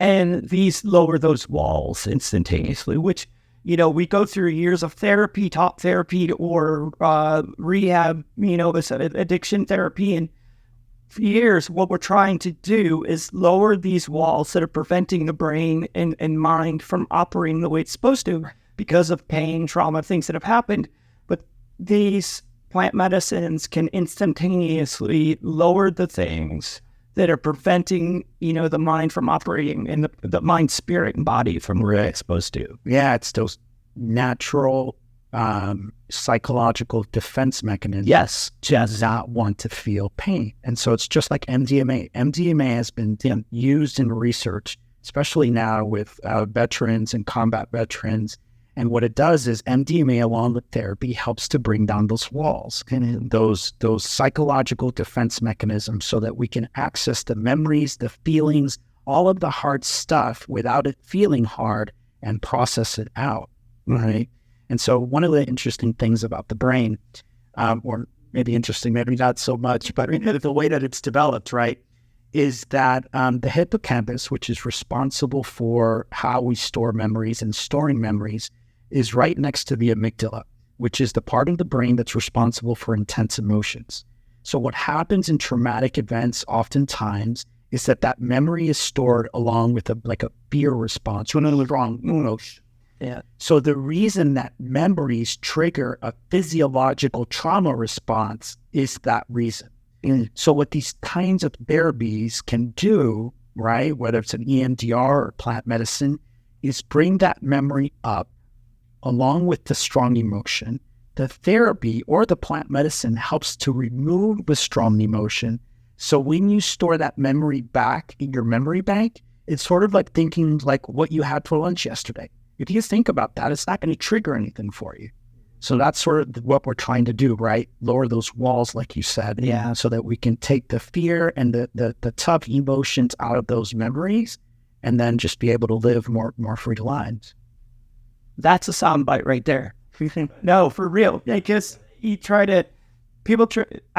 A: And these lower those walls instantaneously, which, we go through years of therapy, talk therapy, or rehab, this addiction therapy. And for years, what we're trying to do is lower these walls that are preventing the brain and mind from operating the way it's supposed to because of pain, trauma, things that have happened. But these plant medicines can instantaneously lower the things that are preventing, the mind from operating and the mind, spirit, and body from where it's supposed to.
B: Yeah, it's those natural psychological defense mechanisms.
A: Yes.
B: Does not want to feel pain. And so it's just like MDMA. MDMA has been used in research, especially now with veterans and combat veterans. And what it does is MDMA, along with therapy, helps to bring down those walls and those psychological defense mechanisms so that we can access the memories, the feelings, all of the hard stuff without it feeling hard and process it out, right? And so one of the interesting things about the brain, or maybe interesting, maybe not so much, but the way that it's developed, right, is that the hippocampus, which is responsible for how we store memories and storing memories, is right next to the amygdala, which is the part of the brain that's responsible for intense emotions. So what happens in traumatic events oftentimes is that memory is stored along with a fear response to another wrong emotion.
A: Yeah.
B: So the reason that memories trigger a physiological trauma response is that reason. So what these kinds of therapies can do, right, whether it's an EMDR or plant medicine, is bring that memory up along with the strong emotion. The therapy or the plant medicine helps to remove the strong emotion. So when you store that memory back in your memory bank, it's sort of like thinking like what you had for lunch yesterday. If you think about that, it's not going to trigger anything for you. So that's sort of what we're trying to do, right? Lower those walls, like you said, so that we can take the fear and the tough emotions out of those memories and then just be able to live more free lives.
A: That's a soundbite right there. No, for real. Because I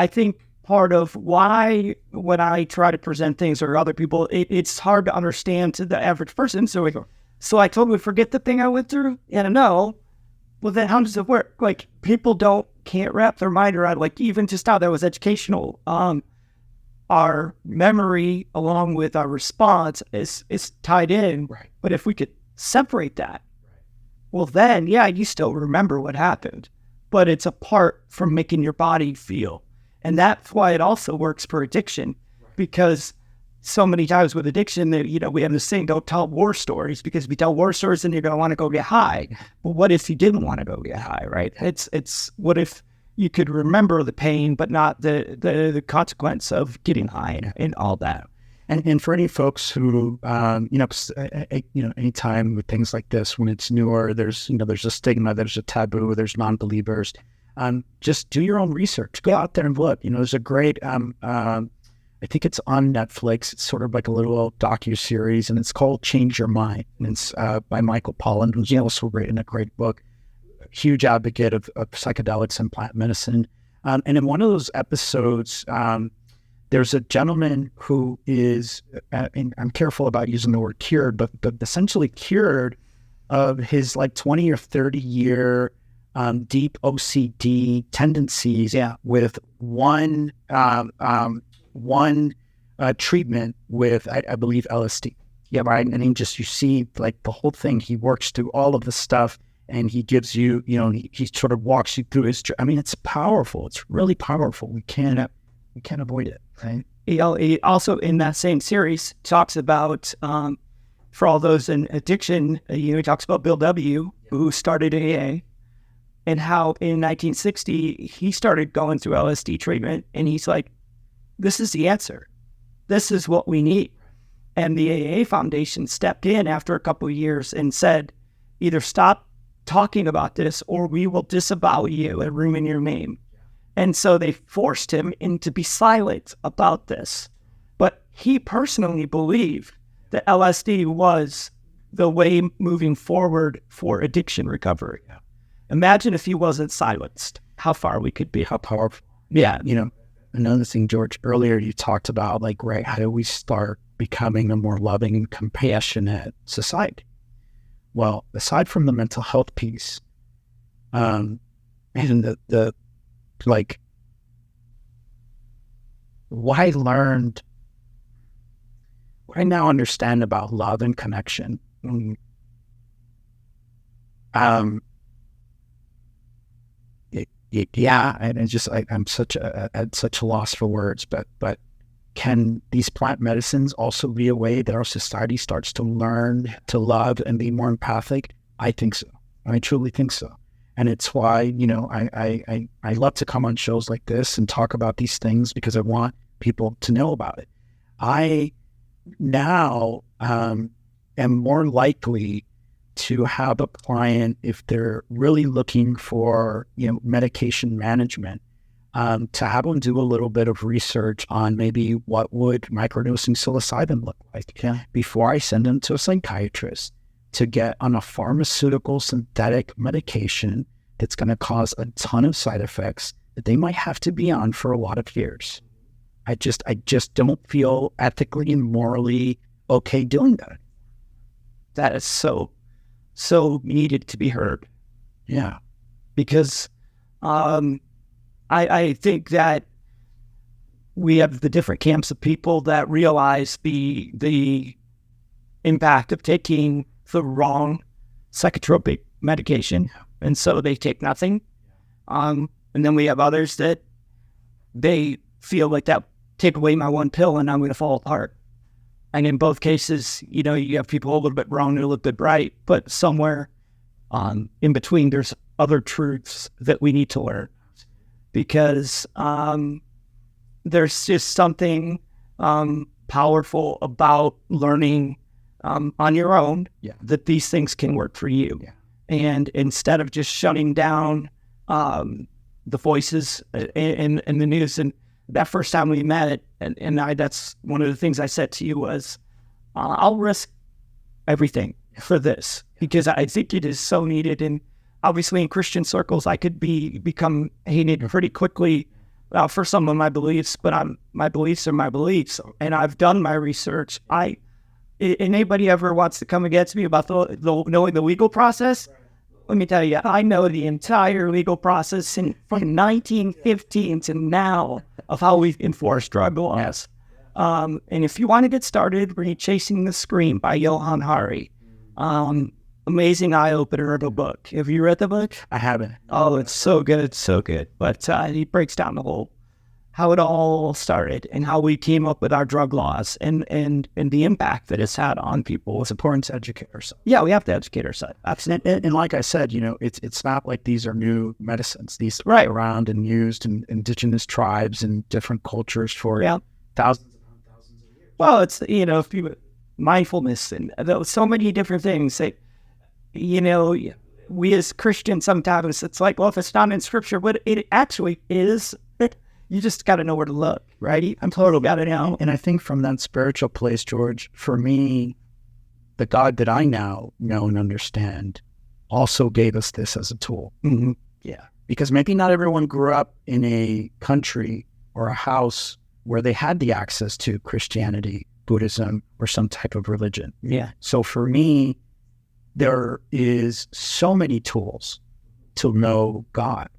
A: think part of why when I try to present things or other people, it's hard to understand to the average person. So I totally forget the thing I went through. And no, well then how does it work? Like people can't wrap their mind around even just how that was educational. Our memory along with our response is tied in.
B: Right.
A: But if we could separate that, well then, yeah, you still remember what happened, but it's apart from making your body feel. And that's why it also works for addiction, because so many times with addiction, we have this saying, don't tell war stories, because if you tell war stories, then you're going to want to go get high. But what if you didn't want to go get high, right? It's what if you could remember the pain, but not the consequence of getting high and all that.
B: And for any folks who, anytime with things like this, when it's newer, there's a stigma, there's a taboo, there's non-believers. Just do your own research. Go out there and look. There's a great I think it's on Netflix. It's sort of like a little docu-series, and it's called Change Your Mind. And it's by Michael Pollan, who's also written a great book, huge advocate of psychedelics and plant medicine. And in one of those episodes, there's a gentleman who is, and I'm careful about using the word cured, but essentially cured of his like 20 or 30 year deep OCD tendencies with one treatment with, I believe, LSD. Yeah, right. And you see like the whole thing. He works through all of the stuff, and he gives you, he sort of walks you through his. I mean, it's powerful. It's really powerful. We can't avoid it. Right.
A: He also in that same series talks about for all those in addiction. He talks about Bill W., who started AA, and how in 1960 he started going through LSD treatment, and he's like, "This is the answer. This is what we need." And the AA Foundation stepped in after a couple of years and said, "Either stop talking about this, or we will disavow you and ruin your name." And so they forced him to be silent about this. But he personally believed that LSD was the way moving forward for addiction recovery. Yeah. Imagine if he wasn't silenced, how far we could be.
B: How powerful.
A: Yeah.
B: Another thing, George, earlier you talked about, like, right, how do we start becoming a more loving and compassionate society? Well, aside from the mental health piece, and the like, what I now understand about love and connection, I'm such at such a loss for words, but can these plant medicines also be a way that our society starts to learn to love and be more empathic? I think so. I truly think so. And it's why, I love to come on shows like this and talk about these things, because I want people to know about it. I now am more likely to have a client, if they're really looking for, medication management, to have them do a little bit of research on maybe what would microdosing psilocybin look like before I send them to a psychiatrist to get on a pharmaceutical synthetic medication that's going to cause a ton of side effects that they might have to be on for a lot of years. I just don't feel ethically and morally okay doing that.
A: That is so needed to be heard.
B: Yeah.
A: Because I think that we have the different camps of people that realize the impact of taking the wrong psychotropic medication, and so they take nothing. And then we have others that they feel like that, take away my one pill and I'm going to fall apart. And in both cases, you have people a little bit wrong and a little bit right, but somewhere in between, there's other truths that we need to learn, because there's just something powerful about learning on your own that these things can work for you. Yeah. And instead of just shutting down the voices in the news. And that first time we met, that's one of the things I said to you was, I'll risk everything for this, because I think it is so needed. And obviously in Christian circles, I could become hated pretty quickly for some of my beliefs, but my beliefs are my beliefs. And I've done my research. Anybody ever wants to come against me about knowing the legal process? Let me tell you, I know the entire legal process from 1915 to now of how we've enforced drug laws. And if you want to get started, read Chasing the Scream by Johann Hari. Amazing eye-opener of a book. Have you read the book?
B: I haven't.
A: Oh, it's so good. It's so good. But he breaks down how it all started and how we came up with our drug laws and the impact that it's had on people.
B: It's important to educate ourselves.
A: Yeah, we have to educate ourselves.
B: And like I said, it's not like these are new medicines. These are around and used in indigenous tribes and different cultures for thousands and thousands of years.
A: Well, it's, mindfulness and so many different things that, we as Christians sometimes, it's like, well, if it's not in Scripture, but it actually is. You just got to know where to look, right? I'm totally got to know.
B: And I think from that spiritual place, George, for me, the God that I now know and understand also gave us this as a tool.
A: Mm-hmm.
B: Yeah. Because maybe not everyone grew up in a country or a house where they had the access to Christianity, Buddhism, or some type of religion.
A: Yeah.
B: So for me, there is so many tools to know God.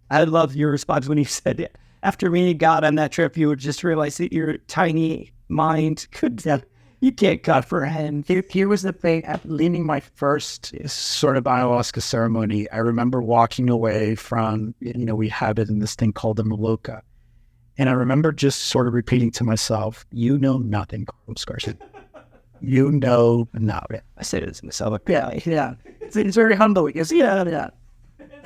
A: I love your response when you said it. After meeting God on that trip, you would just realize that your tiny mind could, you can't comprehend.
B: Here was the thing, at leading my first sort of ayahuasca ceremony, I remember walking away from, we have it in this thing called the Maloka. And I remember just sort of repeating to myself, you know nothing, Carlos Garcia. You know nothing.
A: I said it to myself.
B: Yeah. It's very humbling. It's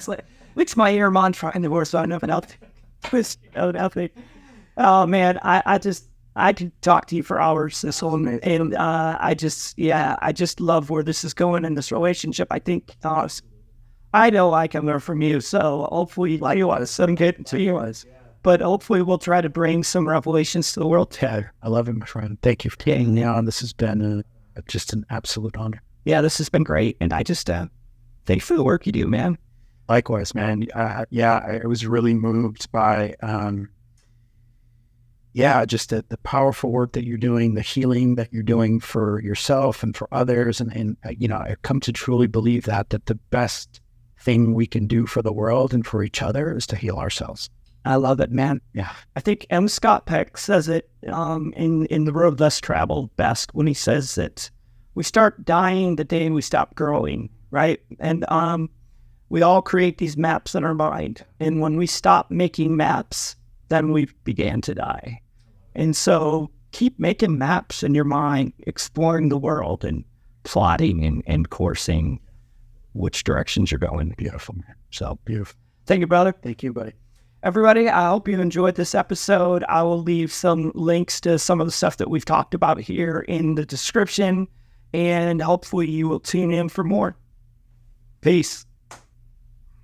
A: like, it's my ear mantra in the worst, so I know nothing else. Oh man, I could talk to you for hours this whole, and I just love where this is going in this relationship. I think I know I can learn from you, so hopefully you want to get to you. But hopefully we'll try to bring some revelations to the world.
B: Yeah, I love it, my friend. Thank you for taking me on. This has been just an absolute honor.
A: Yeah, this has been great, and I just thank you for the work you do, man.
B: Likewise, man. I was really moved by, just the powerful work that you're doing, the healing that you're doing for yourself and for others. And I've come to truly believe that the best thing we can do for the world and for each other is to heal ourselves.
A: I love it, man.
B: Yeah.
A: I think M. Scott Peck says it in The Road Less Traveled best when he says that we start dying the day we stop growing, right? And we all create these maps in our mind. And when we stop making maps, then we began to die. And so keep making maps in your mind, exploring the world and plotting and coursing which directions you're going.
B: Beautiful, man.
A: So
B: beautiful.
A: Thank you, brother.
B: Thank you, buddy.
A: Everybody, I hope you enjoyed this episode. I will leave some links to some of the stuff that we've talked about here in the description, and hopefully you will tune in for more. Peace.